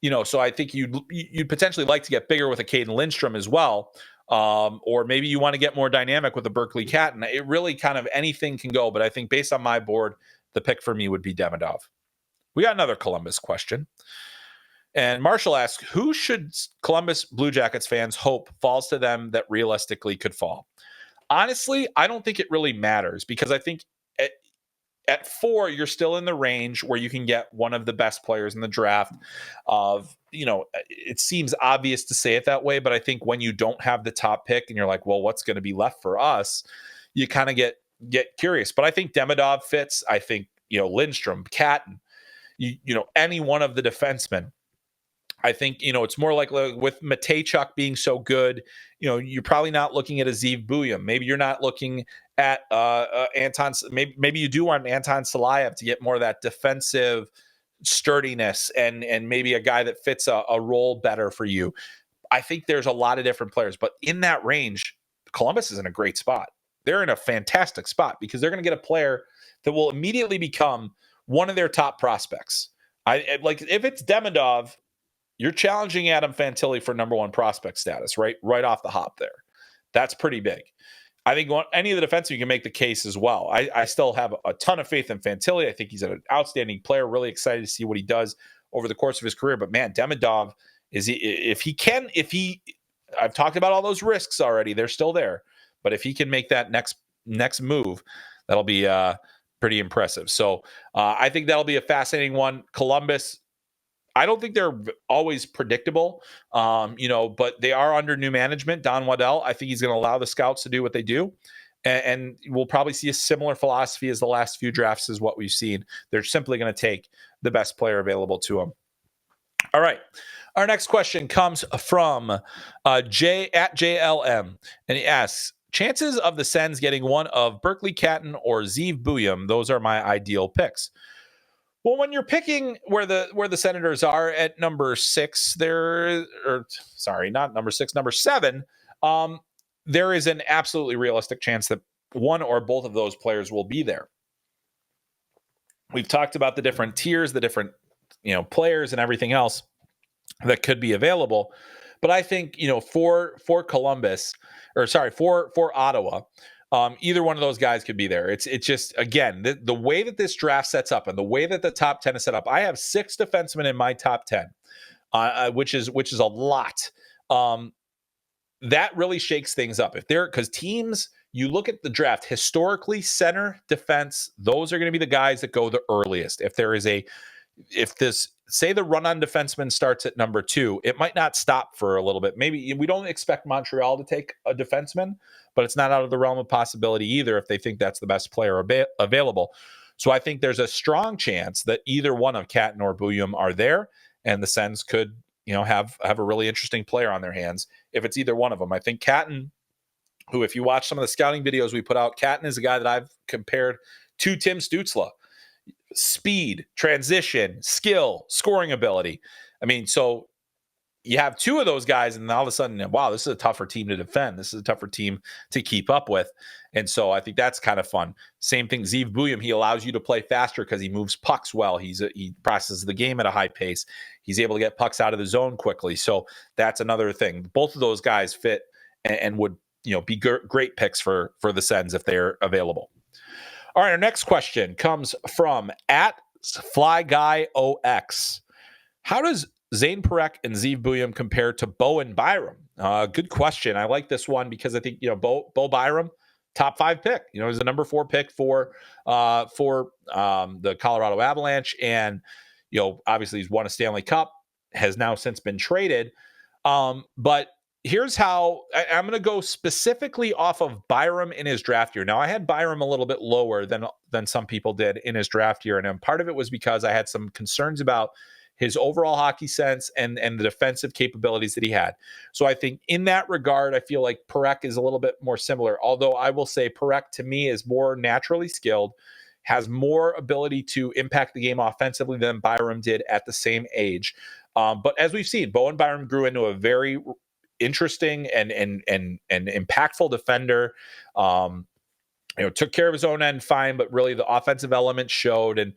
So I think you'd potentially like to get bigger with a Caden Lindstrom as well. Or maybe you want to get more dynamic with the Berkly Catton. It really kind of anything can go, but I think based on my board, the pick for me would be Demidov. We got another Columbus question. And Marshall asks, who should Columbus Blue Jackets fans hope falls to them that realistically could fall? Honestly, I don't think it really matters because I think at 4, you're still in the range where you can get one of the best players in the draft. It seems obvious to say it that way, but I think when you don't have the top pick and you're like, well, what's going to be left for us? You kind of get curious. But I think Demidov fits. I think, Lindstrom, Catton, any one of the defensemen. I think, it's more like with Matejchuk being so good, you're probably not looking at a Zeev Buyum. Maybe you're not looking at Anton. Maybe you do want Anton Salayev to get more of that defensive sturdiness and maybe a guy that fits a role better for you. I think there's a lot of different players, but in that range, Columbus is in a great spot. They're in a fantastic spot because they're going to get a player that will immediately become one of their top prospects. Like if it's Demidov, you're challenging Adam Fantilli for number one prospect status, right off the hop there. That's pretty big. I think any of the defensemen, you can make the case as well. I still have a ton of faith in Fantilli. I think he's an outstanding player. Really excited to see what he does over the course of his career. But man, Demidov I've talked about all those risks already. They're still there. But if he can make that next move, that'll be pretty impressive. So I think that'll be a fascinating one. Columbus, I don't think they're always predictable, but they are under new management. Don Waddell, I think he's going to allow the scouts to do what they do. And we'll probably see a similar philosophy as the last few drafts is what we've seen. They're simply going to take the best player available to them. All right. Our next question comes from Jay at JLM, and he asks, chances of the Sens getting one of Berkly Catton or Zeev Buium, those are my ideal picks. Well, when you're picking where the Senators are at number 6, number 7, there is an absolutely realistic chance that one or both of those players will be there. We've talked about the different tiers, the different players and everything else that could be available. But I think, for Columbus, for Ottawa, either one of those guys could be there. It's just, again, the way that this draft sets up and the way that the top 10 is set up, I have 6 defensemen in my top 10, which is a lot. That really shakes things up. Because teams, you look at the draft, historically, center, defense, those are going to be the guys that go the earliest. Say the run-on defenseman starts at number 2, it might not stop for a little bit. Maybe we don't expect Montreal to take a defenseman, but it's not out of the realm of possibility either if they think that's the best player available. So I think there's a strong chance that either one of Catton or Buium are there, and the Sens could, have a really interesting player on their hands if it's either one of them. I think Catton, who, if you watch some of the scouting videos we put out, Catton is a guy that I've compared to Tim Stützle. Speed, transition, skill, scoring ability. I mean, so you have 2 of those guys, and all of a sudden, wow, this is a tougher team to defend. This is a tougher team to keep up with. And so I think that's kind of fun. Same thing, Zeev Buium, he allows you to play faster because he moves pucks well. He processes the game at a high pace. He's able to get pucks out of the zone quickly. So that's another thing. Both of those guys fit and would be great picks for the Sens if they're available. All right, our next question comes from at FlyGuyOX. How does Zane Parekh and Zeev Buium compare to Bo and Byram? Good question. I like this one because I think Bo Byram, top 5 pick. He's the number 4 pick for the Colorado Avalanche, and obviously he's won a Stanley Cup, has now since been traded. But here's how I'm going to go specifically off of Byram in his draft year. Now, I had Byram a little bit lower than some people did in his draft year, and part of it was because I had some concerns about his overall hockey sense and the defensive capabilities that he had. So I think in that regard, I feel like Parekh is a little bit more similar, although I will say Parekh to me is more naturally skilled, has more ability to impact the game offensively than Byram did at the same age. But as we've seen, Bo and Byram grew into a very interesting and impactful defender. Took care of his own end fine, but really the offensive element showed. And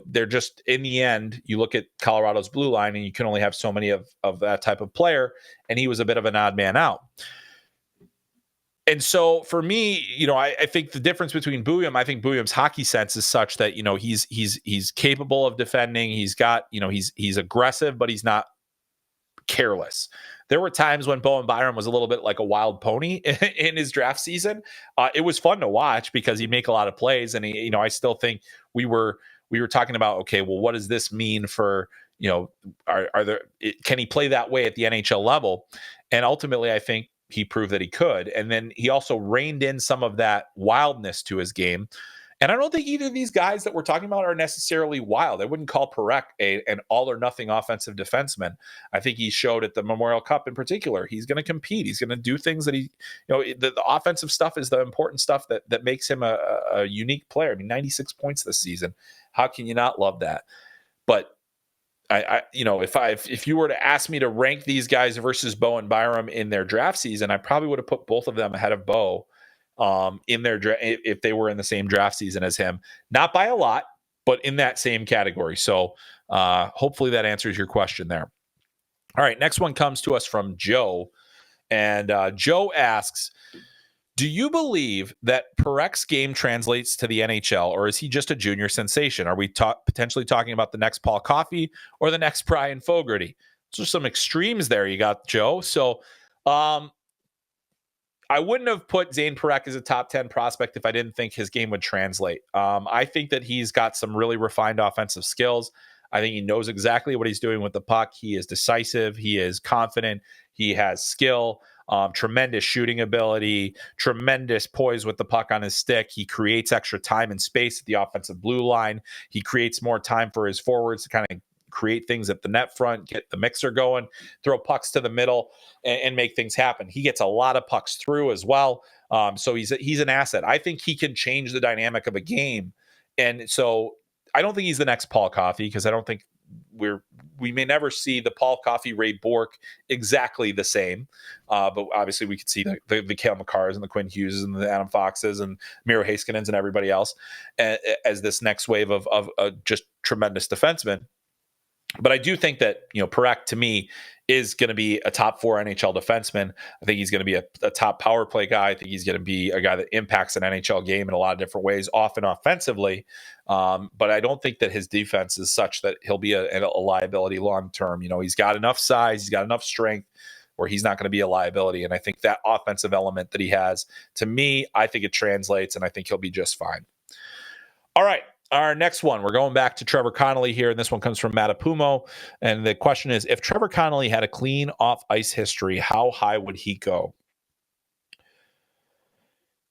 they're just, in the end, you look at Colorado's blue line and you can only have so many of that type of player, and he was a bit of an odd man out. And so for me, I think the difference between Buium, I think Buium's hockey sense is such that he's capable of defending. He's got he's aggressive, but he's not careless. There were times when Bo and Byram was a little bit like a wild pony in his draft season. It was fun to watch because he'd make a lot of plays, and I still think we were talking about, okay, well, what does this mean for can he play that way at the NHL level? And ultimately, I think he proved that he could. And then he also reined in some of that wildness to his game. And I don't think either of these guys that we're talking about are necessarily wild. I wouldn't call Parekh an all or nothing offensive defenseman. I think he showed at the Memorial Cup in particular, he's going to compete. He's going to do things that the offensive stuff is the important stuff that makes him a unique player. I mean, 96 points this season. How can you not love that? But if you were to ask me to rank these guys versus Bo and Byram in their draft season, I probably would have put both of them ahead of Bo in their draft if they were in the same draft season as him. Not by a lot, but in that same category. So hopefully that answers your question there. All right, next one comes to us from Joe. And Joe asks, do you believe that Parekh's game translates to the NHL, or is he just a junior sensation? Are we potentially talking about the next Paul Coffey or the next Brian Fogarty? Those are some extremes there you got, Joe. So I wouldn't have put Zane Parekh as a top 10 prospect if I didn't think his game would translate. I think that he's got some really refined offensive skills. I think he knows exactly what he's doing with the puck. He is decisive. He is confident. He has skill. Tremendous shooting ability, tremendous poise with the puck on his stick. He creates extra time and space at the offensive blue line. He creates more time for his forwards to kind of create things at the net front, get the mixer going, throw pucks to the middle, and make things happen. He gets a lot of pucks through as well. So he's an asset. I think he can change the dynamic of a game. And so I don't think he's the next Paul Coffey, because I don't think we may never see the Paul Coffey, Ray Bourque exactly the same. But obviously we could see the Cale Makars and the Quinn Hugheses and the Adam Foxes and Miro Heiskanens and everybody else as this next wave of just tremendous defensemen. But I do think that, Parekh to me is going to be a top 4 NHL defenseman. I think he's going to be a top power play guy. I think he's going to be a guy that impacts an NHL game in a lot of different ways, often offensively. But I don't think that his defense is such that he'll be a liability long-term. He's got enough size, he's got enough strength where he's not going to be a liability. And I think that offensive element that he has, to me, I think it translates, and I think he'll be just fine. All right. Our next one, we're going back to Trevor Connolly here, and this one comes from Matapumo. And the question is, if Trevor Connolly had a clean off-ice history, how high would he go?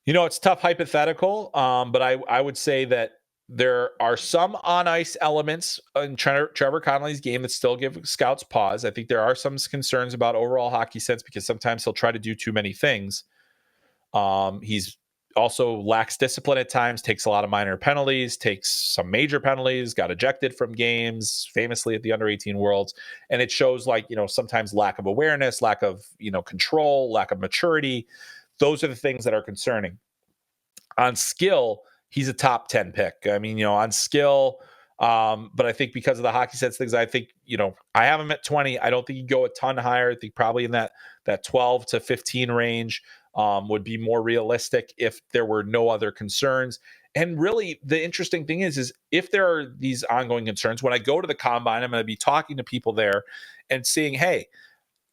It's tough hypothetical, but I would say that there are some on-ice elements in Trevor Connolly's game that still give scouts pause. I think there are some concerns about overall hockey sense because sometimes he'll try to do too many things. He's also lacks discipline at times, takes a lot of minor penalties, takes some major penalties, got ejected from games, famously at the under-18 Worlds. And it shows sometimes lack of awareness, lack of, control, lack of maturity. Those are the things that are concerning. On skill, he's a top 10 pick. I mean, on skill, but I think because of the hockey sense things, I think, I have him at 20. I don't think he'd go a ton higher. I think probably in that 12 to 15 range. Would be more realistic if there were no other concerns. And really, the interesting thing is if there are these ongoing concerns, when I go to the combine, I'm going to be talking to people there and seeing, hey,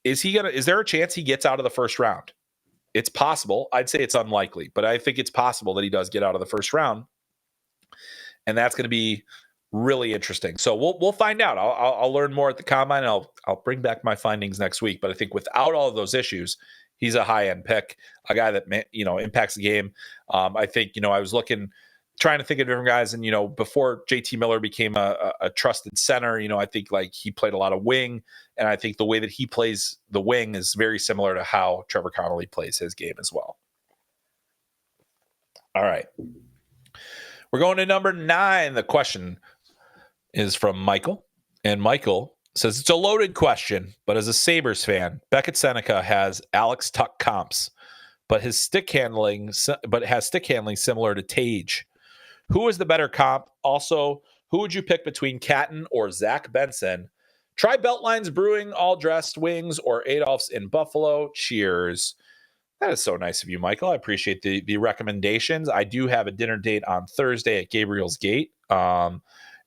is there a chance he gets out of the first round? It's possible. I'd say it's unlikely, but I think it's possible that he does get out of the first round. And that's going to be really interesting. So we'll find out. I'll learn more at the combine. And I'll bring back my findings next week. But I think without all of those issues, he's a high-end pick, a guy that, impacts the game. I think, I was trying to think of different guys. And, before JT Miller became a trusted center, I think he played a lot of wing. And I think the way that he plays the wing is very similar to how Trevor Connolly plays his game as well. All right. We're going to number 9. The question is from Michael. And Michael says it's a loaded question, but as a Sabres fan, Beckett Seneca has Alex Tuck comps, but has stick handling similar to Tage. Who is the better comp? Also, who would you pick between Catton or Zach Benson? Try Beltlines Brewing, All Dressed Wings, or Adolph's in Buffalo. Cheers. That is so nice of you, Michael. I appreciate the recommendations. I do have a dinner date on Thursday at Gabriel's Gate, and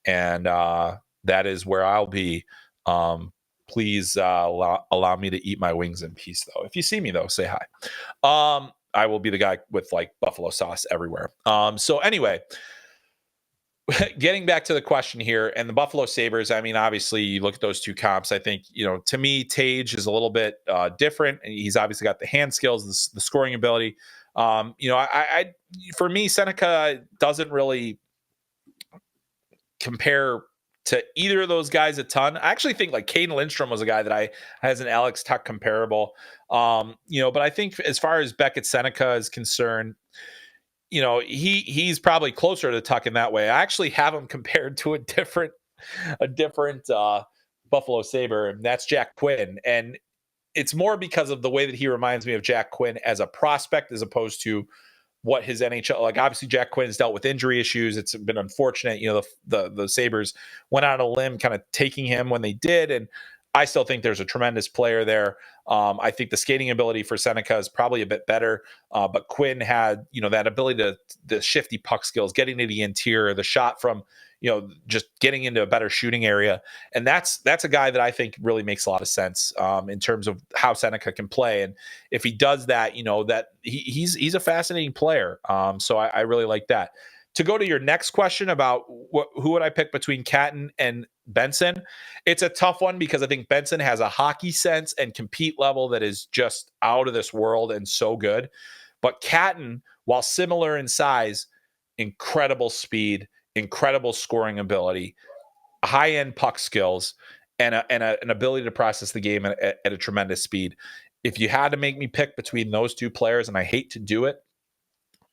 that is where I'll be. Please allow me to eat my wings in peace, though. If you see me, though, say hi. I will be the guy with buffalo sauce everywhere. So anyway, getting back to the question here and the Buffalo Sabres, I mean, obviously you look at those two comps. I think, to me, Tage is a little bit different. And he's obviously got the hand skills, the scoring ability. For me, Seneca doesn't really compare to either of those guys a ton. I actually think like Caden Lindstrom was a guy that I has an Alex Tuck comparable. But I think as far as Beckett Seneca is concerned, he's probably closer to Tuck in that way. I actually have him compared to a different Buffalo Sabre, and that's Jack Quinn. And it's more because of the way that he reminds me of Jack Quinn as a prospect, as opposed to what his NHL, like obviously Jack Quinn's dealt with injury issues. It's been unfortunate. The Sabres went out on a limb kind of taking him when they did. And I still think there's a tremendous player there. I think the skating ability for Seneca is probably a bit better. But Quinn had, that ability the shifty puck skills, getting to the interior, the shot from, just getting into a better shooting area. And that's a guy that I think really makes a lot of sense in terms of how Seneca can play. And if he does that, that he's a fascinating player. So I really like that. To go to your next question about who would I pick between Catton and Benson, it's a tough one because I think Benson has a hockey sense and compete level that is just out of this world and so good. But Catton, while similar in size, incredible speed, incredible scoring ability, high-end puck skills, and an ability to process the game at a tremendous speed. If you had to make me pick between those two players, and I hate to do it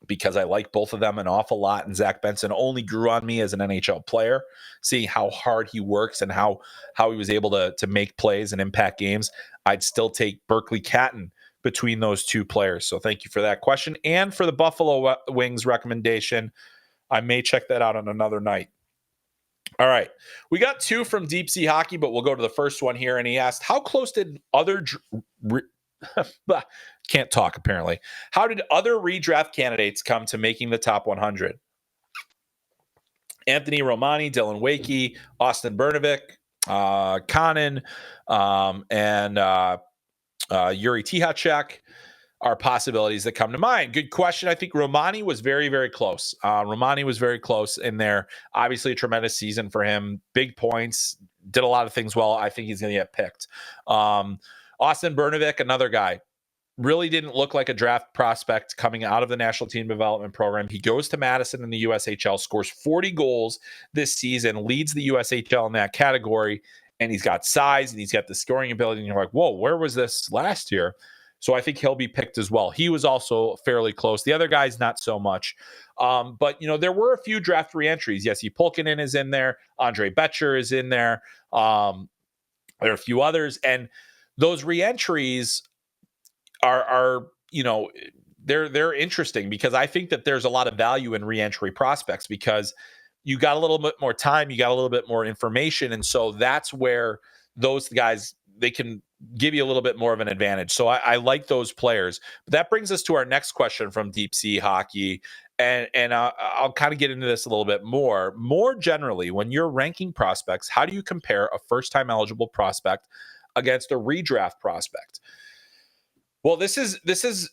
because I like both of them an awful lot, and Zach Benson only grew on me as an NHL player, seeing how hard he works and how he was able to make plays and impact games, I'd still take Berkly Catton between those two players. So thank you for that question. And for the Buffalo Wings recommendation, I may check that out on another night. All right. We got two from Deep Sea Hockey, but we'll go to the first one here. And he asked, how close did other can't talk apparently. How did other redraft candidates come to making the top 100? Anthony Romani, Dylan Wakey, Austin Bernovic, Conan, and Yuri Tihacek are possibilities that come to mind. Good question. I think Romani was very, very close. Romani was very close in there. Obviously a tremendous season for him. Big points, did a lot of things well. I think he's going to get picked. Austin Bernovic, another guy, really didn't look like a draft prospect coming out of the National Team Development Program. He goes to Madison in the USHL, scores 40 goals this season, leads the USHL in that category, and he's got size and he's got the scoring ability. And you're like, whoa, where was this last year? So I think he'll be picked as well. He was also fairly close. The other guys, not so much. But, there were a few draft reentries. Jesse Pulkkinen is in there. Andre Betcher is in there. There are a few others. And those reentries are they're interesting because I think that there's a lot of value in reentry prospects because you got a little bit more time, you got a little bit more information. And so that's where those guys, they can give you a little bit more of an advantage. So I like those players. But that brings us to our next question from Deep Sea Hockey. And I'll kind of get into this a little bit more. More generally, when you're ranking prospects, how do you compare a first-time eligible prospect against a redraft prospect? Well, this is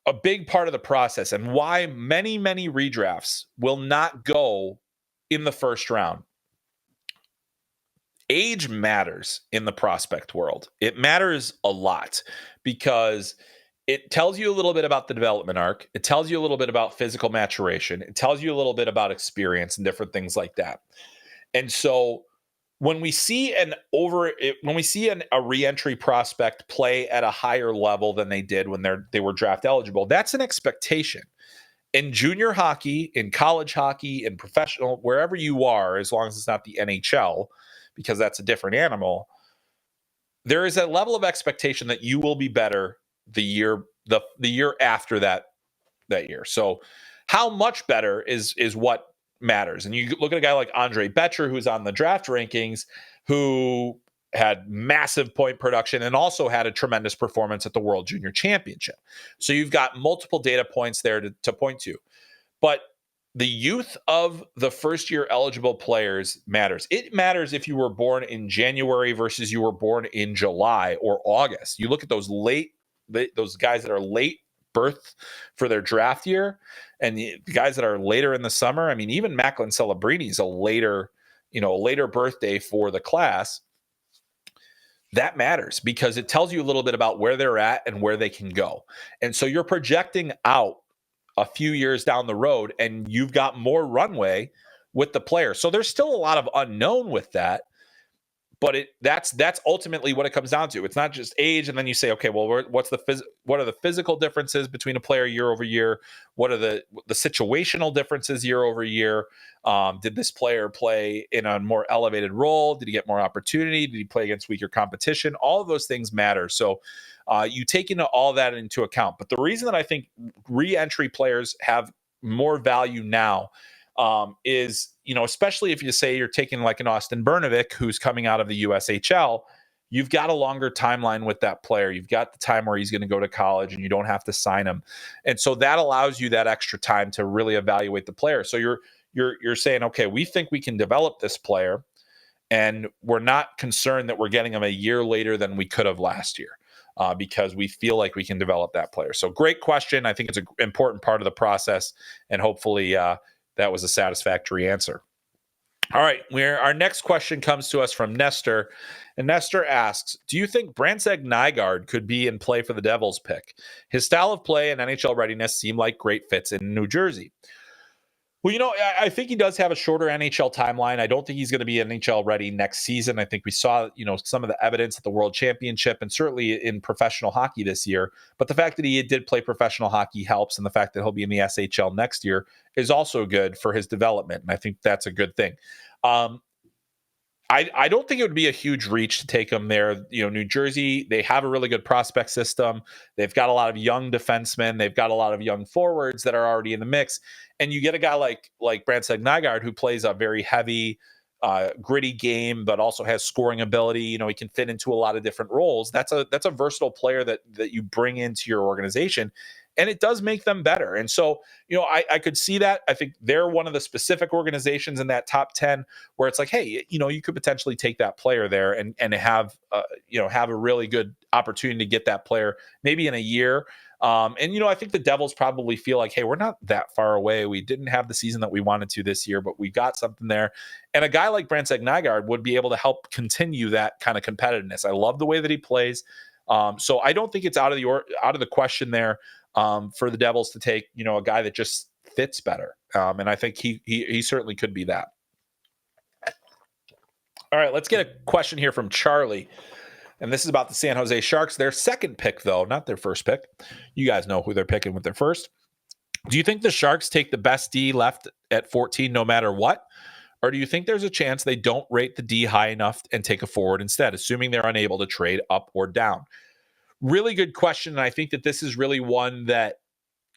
a big part of the process and why many, many redrafts will not go in the first round. Age matters in the prospect world. It matters a lot because it tells you a little bit about the development arc. It tells you a little bit about physical maturation. It tells you a little bit about experience and different things like that. And so when we see a reentry prospect play at a higher level than they did when they were draft eligible, that's an expectation. In junior hockey, in college hockey, in professional, wherever you are, as long as it's not the NHL, because that's a different animal, there is a level of expectation that you will be better the year after that year. So how much better is what matters. And you look at a guy like Andre Betcher, who's on the draft rankings, who had massive point production and also had a tremendous performance at the World Junior Championship. So you've got multiple data points there to point to. But the youth of the first year eligible players matters. It matters if you were born in January versus you were born in July or August. You look at those guys that are late birth for their draft year and the guys that are later in the summer. I mean, even Macklin Celebrini is a later birthday for the class. That matters because it tells you a little bit about where they're at and where they can go. And so you're projecting out a few years down the road, and you've got more runway with the player. So there's still a lot of unknown with that. But that's ultimately what it comes down to. It's not just age, and then you say, okay, well, what are the physical differences between a player year over year? What are the situational differences year over year? Did this player play in a more elevated role? Did he get more opportunity? Did he play against weaker competition? All of those things matter. So you take all that into account. But the reason that I think re-entry players have more value now is, especially if you say you're taking like an Austin Bernovic who's coming out of the USHL, you've got a longer timeline with that player. You've got the time where he's going to go to college and you don't have to sign him. And so that allows you that extra time to really evaluate the player. So you're saying, okay, we think we can develop this player, and we're not concerned that we're getting him a year later than we could have last year. Because we feel like we can develop that player. So great question. I think it's an important part of the process, and hopefully that was a satisfactory answer. All right, our next question comes to us from Nestor, and Nestor asks, do you think Brandtseg Nygaard could be in play for the Devils pick? His style of play and NHL readiness seem like great fits in New Jersey. Well, I think he does have a shorter NHL timeline. I don't think he's going to be NHL ready next season. I think we saw, some of the evidence at the World Championship and certainly in professional hockey this year. But the fact that he did play professional hockey helps, and the fact that he'll be in the SHL next year is also good for his development. And I think that's a good thing. I don't think it would be a huge reach to take him there. New Jersey, they have a really good prospect system. They've got a lot of young defensemen. They've got a lot of young forwards that are already in the mix. And you get a guy like Brandtseg Nygaard, who plays a very heavy, gritty game, but also has scoring ability. He can fit into a lot of different roles. That's a versatile player that you bring into your organization, and it does make them better. And so, I could see that. I think they're one of the specific organizations in that top 10 where it's like, hey, you could potentially take that player there and have a really good opportunity to get that player maybe in a year. I think the Devils probably feel like, hey, we're not that far away. We didn't have the season that we wanted to this year, but we got something there. And a guy like Brandtseg Nygaard would be able to help continue that kind of competitiveness. I love the way that he plays. So I don't think it's out of the question there for the Devils to take, a guy that just fits better. And I think he certainly could be that. All right, let's get a question here from Charlie. And this is about the San Jose Sharks. Their second pick, though, not their first pick. You guys know who they're picking with their first. Do you think the Sharks take the best D left at 14 no matter what? Or do you think there's a chance they don't rate the D high enough and take a forward instead, assuming they're unable to trade up or down? Really good question. And I think that this is really one that,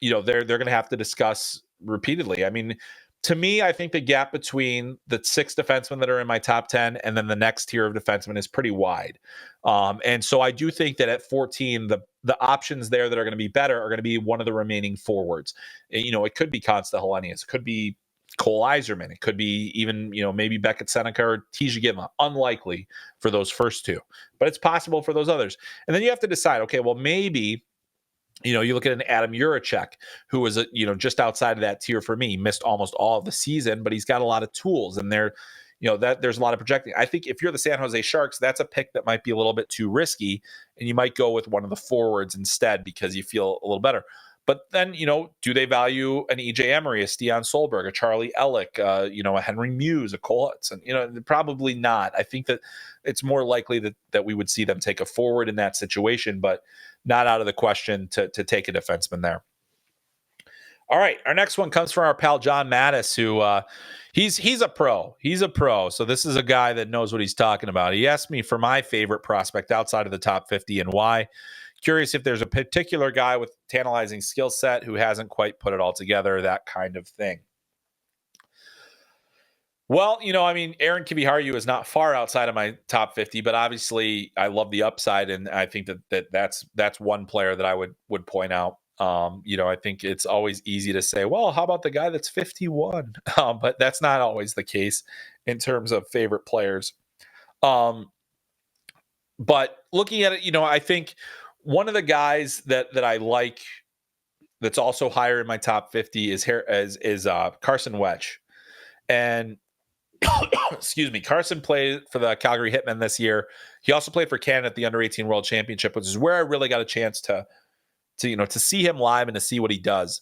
they're going to have to discuss repeatedly. I mean, to me, I think the gap between the 6 defensemen that are in my top 10 and then the next tier of defensemen is pretty wide. And so I do think that at 14, the options there that are going to be better are going to be one of the remaining forwards. It could be Konsta Helenius. It could be Cole Yzerman. It could be even, maybe Beckett Seneca or Tija Gimla. Unlikely for those first 2, but it's possible for those others. And then you have to decide, okay, well, maybe you look at an Adam Urachek, who was, just outside of that tier for me. He missed almost all of the season, but he's got a lot of tools, and there's a lot of projecting. I think if you're the San Jose Sharks, that's a pick that might be a little bit too risky, and you might go with one of the forwards instead because you feel a little better. But then, do they value an EJ Emery, a Stian Solberg, a Charlie Ellick, a Henry Muse, a Cole Hudson? Probably not. I think that it's more likely that we would see them take a forward in that situation, but not out of the question to take a defenseman there. All right, our next one comes from our pal John Mattis, who he's a pro. He's a pro, so this is a guy that knows what he's talking about. He asked me for my favorite prospect outside of the top 50 and why. Curious if there's a particular guy with tantalizing skill set who hasn't quite put it all together, that kind of thing. Well, Aaron Kiviharju is not far outside of my top 50, but obviously I love the upside, and I think that's one player that I would point out. I think it's always easy to say, well, how about the guy that's 51? But that's not always the case in terms of favorite players. But looking at it, I think one of the guys that I like that's also higher in my top 50 is Carson Wedge. And excuse me, Carson played for the Calgary Hitmen this year. He also played for Canada at the Under-18 World Championship, which is where I really got a chance to see him live and to see what he does.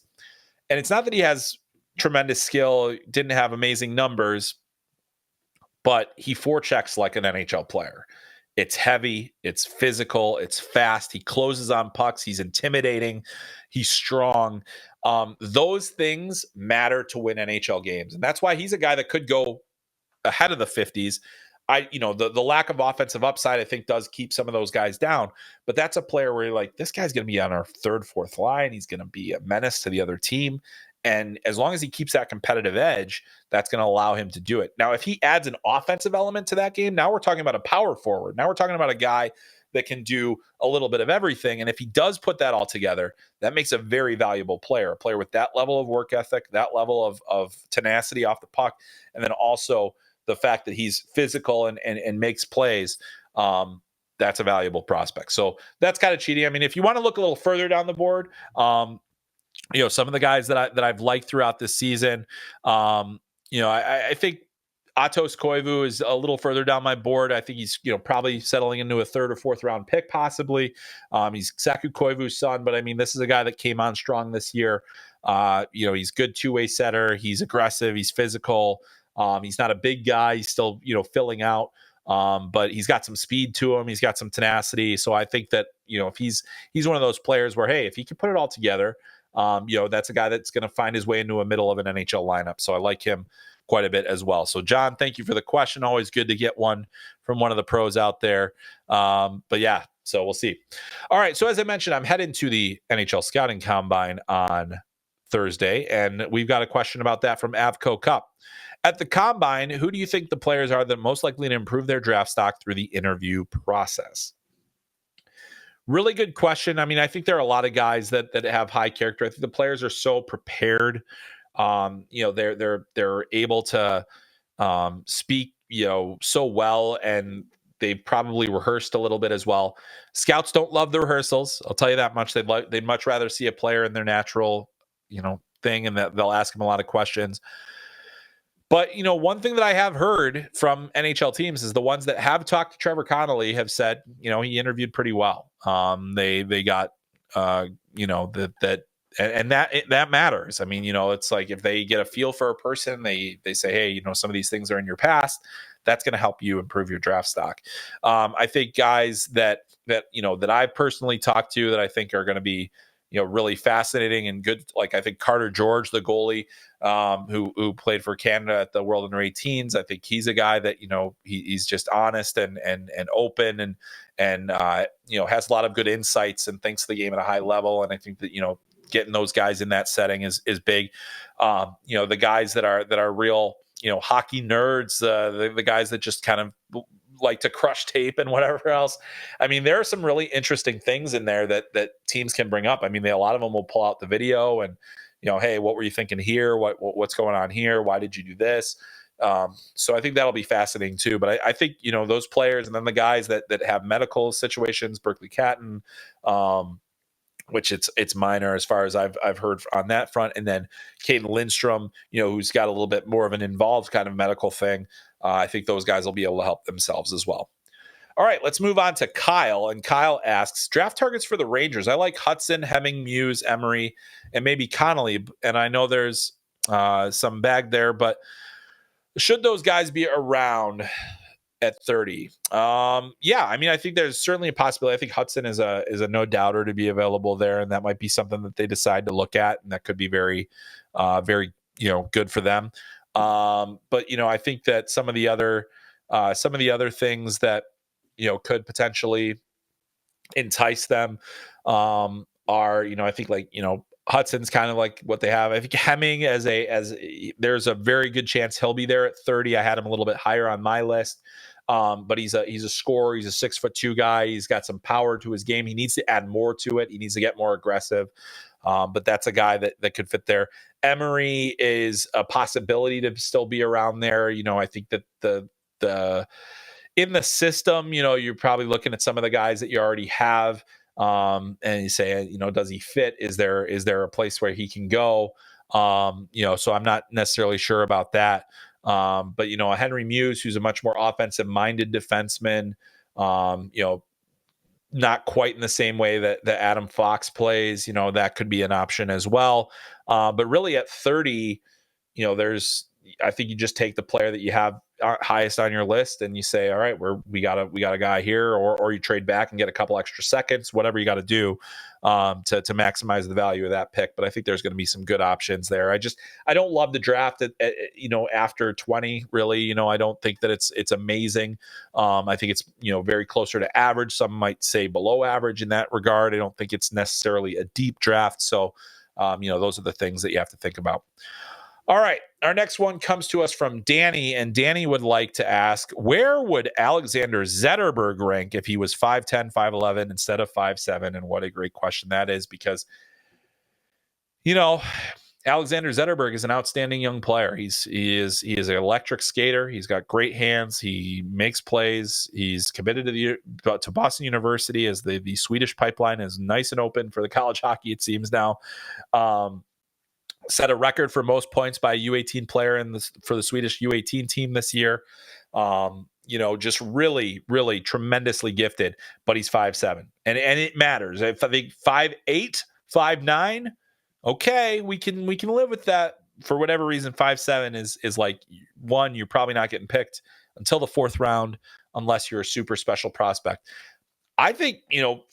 And it's not that he has tremendous skill, didn't have amazing numbers, but he forechecks like an NHL player. It's heavy, it's physical, it's fast. He closes on pucks. He's intimidating. He's strong. Those things matter to win NHL games. And that's why he's a guy that could go ahead of the 50s. The lack of offensive upside, I think, does keep some of those guys down. But that's a player where you're like, this guy's going to be on our third, fourth line. He's going to be a menace to the other team. And as long as he keeps that competitive edge, that's going to allow him to do it. Now, if he adds an offensive element to that game, now we're talking about a power forward. Now we're talking about a guy that can do a little bit of everything. And if he does put that all together, that makes a very valuable player, a player with that level of work ethic, that level of tenacity off the puck, and then also the fact that he's physical and makes plays. That's a valuable prospect. So that's kind of cheating. I mean, if you want to look a little further down the board, some of the guys that I've liked throughout this season, I think Atos Koivu is a little further down my board. I think he's, probably settling into a third or fourth round pick, possibly. He's Saku Koivu's son, but I mean, this is a guy that came on strong this year. He's good two-way setter. He's aggressive. He's physical. He's not a big guy. He's still, filling out. But he's got some speed to him. He's got some tenacity. So I think that, if he's one of those players where, hey, if he can put it all together, that's a guy that's going to find his way into a middle of an NHL lineup. So I like him quite a bit as well. So John, thank you for the question. Always good to get one from one of the pros out there. But yeah, so we'll see. All right. So as I mentioned, I'm heading to the NHL Scouting Combine on Thursday, and we've got a question about that from Avco Cup. At the Combine, who do you think the players are that most likely to improve their draft stock through the interview process? Really good question. I mean, I think there are a lot of guys that have high character. I think the players are so prepared. They're able to speak, so well, and they've probably rehearsed a little bit as well. Scouts don't love the rehearsals. I'll tell you that much. They'd much rather see a player in their natural, thing, and that they'll ask them a lot of questions. But, one thing that I have heard from NHL teams is the ones that have talked to Trevor Connolly have said, he interviewed pretty well. They got, that matters. I mean, it's like if they get a feel for a person, they say, hey, some of these things are in your past. That's going to help you improve your draft stock. I think guys that I've personally talked to that I think are going to be, really fascinating and good. Like I think Carter George, the goalie, who played for Canada at the World Under-18s. I think he's a guy that, he's just honest and open and has a lot of good insights and thinks the game at a high level. And I think that, getting those guys in that setting is big. The guys that are real, hockey nerds, the guys that just kind of like to crush tape and whatever else. I mean, there are some really interesting things in there that teams can bring up. I mean, a lot of them will pull out the video and, hey, what were you thinking here? What's going on here? Why did you do this? So I think that'll be fascinating too. But I think, those players and then the guys that have medical situations, Berkly Catton, which it's minor as far as I've heard on that front. And then Caden Lindstrom, who's got a little bit more of an involved kind of medical thing. I think those guys will be able to help themselves as well. All right, let's move on to Kyle. And Kyle asks, draft targets for the Rangers. I like Hudson, Hemming, Muse, Emery, and maybe Connolly. And I know there's some bag there, but should those guys be around at 30? Yeah, I mean, I think there's certainly a possibility. I think Hudson is a no doubter to be available there, and that might be something that they decide to look at, and that could be very, very, good for them. But I think that some of the other things that could potentially entice them are, I think like Hudson's kind of like what they have. I think Hemming there's a very good chance he'll be there at 30. I had him a little bit higher on my list. But he's a scorer. He's a 6'2" guy. He's got some power to his game. He needs to add more to it. He needs to get more aggressive. But that's a guy that could fit there. Emery is a possibility to still be around there. I think that the in the system, you're probably looking at some of the guys that you already have. And you say, does he fit? Is there a place where he can go? So I'm not necessarily sure about that. But a Henry Muse, who's a much more offensive minded defenseman, not quite in the same way that Adam Fox plays. That could be an option as well. But really at 30, I think you just take the player that you have highest on your list and you say, all right, we got a guy here, or you trade back and get a couple extra seconds, whatever you got to do to maximize the value of that pick. But I think there's going to be some good options there. I don't love the draft after 20, really. I don't think that it's amazing. I think it's, very closer to average. Some might say below average in that regard. I don't think it's necessarily a deep draft. So, those are the things that you have to think about. All right, our next one comes to us from Danny, and Danny would like to ask, where would Alexander Zetterberg rank if he was 5'10", 5'11", instead of 5'7"? And what a great question that is, because, Alexander Zetterberg is an outstanding young player. He is an electric skater. He's got great hands. He makes plays. He's committed to Boston University, as the Swedish pipeline is nice and open for the college hockey, it seems now. Set a record for most points by a U18 player for the Swedish U18 team this year. Just really, really tremendously gifted, but he's 5'7", and it matters. If I think 5'8", 5'9", okay, we can live with that. For whatever reason, 5'7" is like, one, you're probably not getting picked until the fourth round unless you're a super special prospect. I think,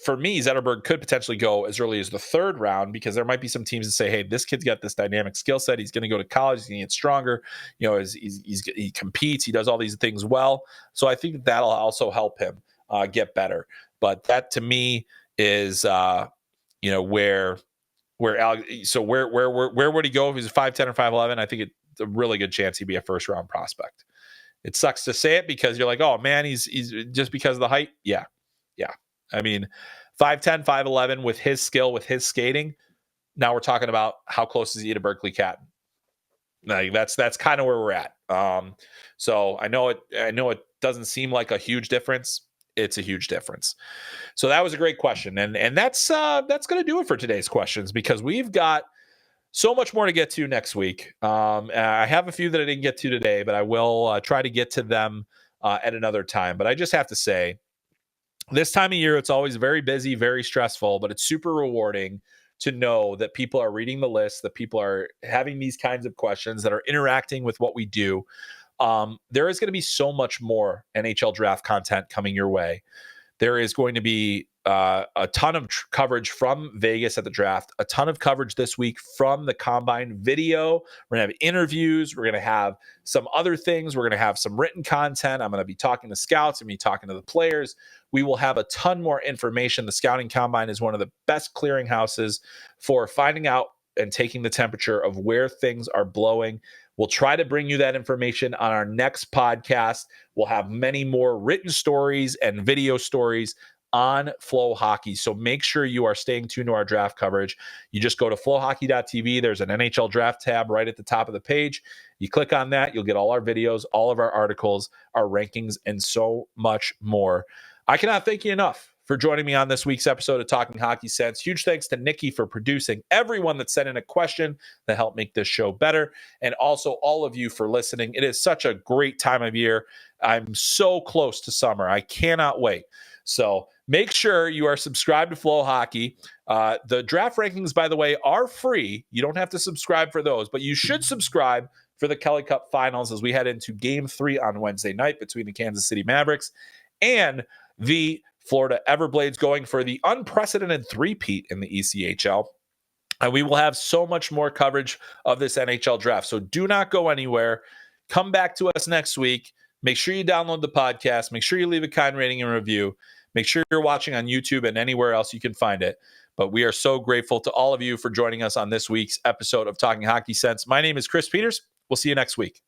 for me, Zetterberg could potentially go as early as the third round, because there might be some teams that say, hey, this kid's got this dynamic skill set. He's going to go to college. He's going to get stronger. He competes. He does all these things well. So I think that'll also help him get better. But that, to me, is, where Alex, so where would he go if he's 5'10" or 5'11"? I think it's a really good chance he'd be a first round prospect. It sucks to say it, because you're like, oh man, he's just because of the height. Yeah. I mean, 5'10", 5'11", with his skill, with his skating. Now we're talking about how close is he to Berkly Catton. Like, that's kind of where we're at. So I know it doesn't seem like a huge difference. It's a huge difference. So that was a great question, and that's going to do it for today's questions, because we've got so much more to get to next week. I have a few that I didn't get to today, but I will try to get to them at another time. But I just have to say, this time of year, it's always very busy, very stressful, but it's super rewarding to know that people are reading the list, that people are having these kinds of questions, that are interacting with what we do. There is going to be so much more NHL draft content coming your way. There is going to be a ton of coverage from Vegas at the draft, a ton of coverage this week from the Combine video. We're going to have interviews. We're going to have some other things. We're going to have some written content. I'm going to be talking to scouts. I'm going to be talking to the players. We will have a ton more information. The Scouting Combine is one of the best clearinghouses for finding out and taking the temperature of where things are blowing. We'll try to bring you that information on our next podcast. We'll have many more written stories and video stories on FloHockey. So make sure you are staying tuned to our draft coverage. You just go to FloHockey.tv. There's an NHL Draft tab right at the top of the page. You click on that. You'll get all our videos, all of our articles, our rankings, and so much more. I cannot thank you enough for joining me on this week's episode of Talking Hockey Sense. Huge thanks to Nikki for producing, everyone that sent in a question that helped make this show better, and also all of you for listening. It is such a great time of year. I'm so close to summer. I cannot wait. So make sure you are subscribed to FloHockey. The draft rankings, by the way, are free. You don't have to subscribe for those, but you should subscribe for the Kelly Cup Finals as we head into Game 3 on Wednesday night between the Kansas City Mavericks and the Florida Everblades, going for the unprecedented three-peat in the ECHL. And we will have so much more coverage of this NHL draft. So do not go anywhere. Come back to us next week. Make sure you download the podcast. Make sure you leave a kind rating and review. Make sure you're watching on YouTube and anywhere else you can find it. But we are so grateful to all of you for joining us on this week's episode of Talking Hockey Sense. My name is Chris Peters. We'll see you next week.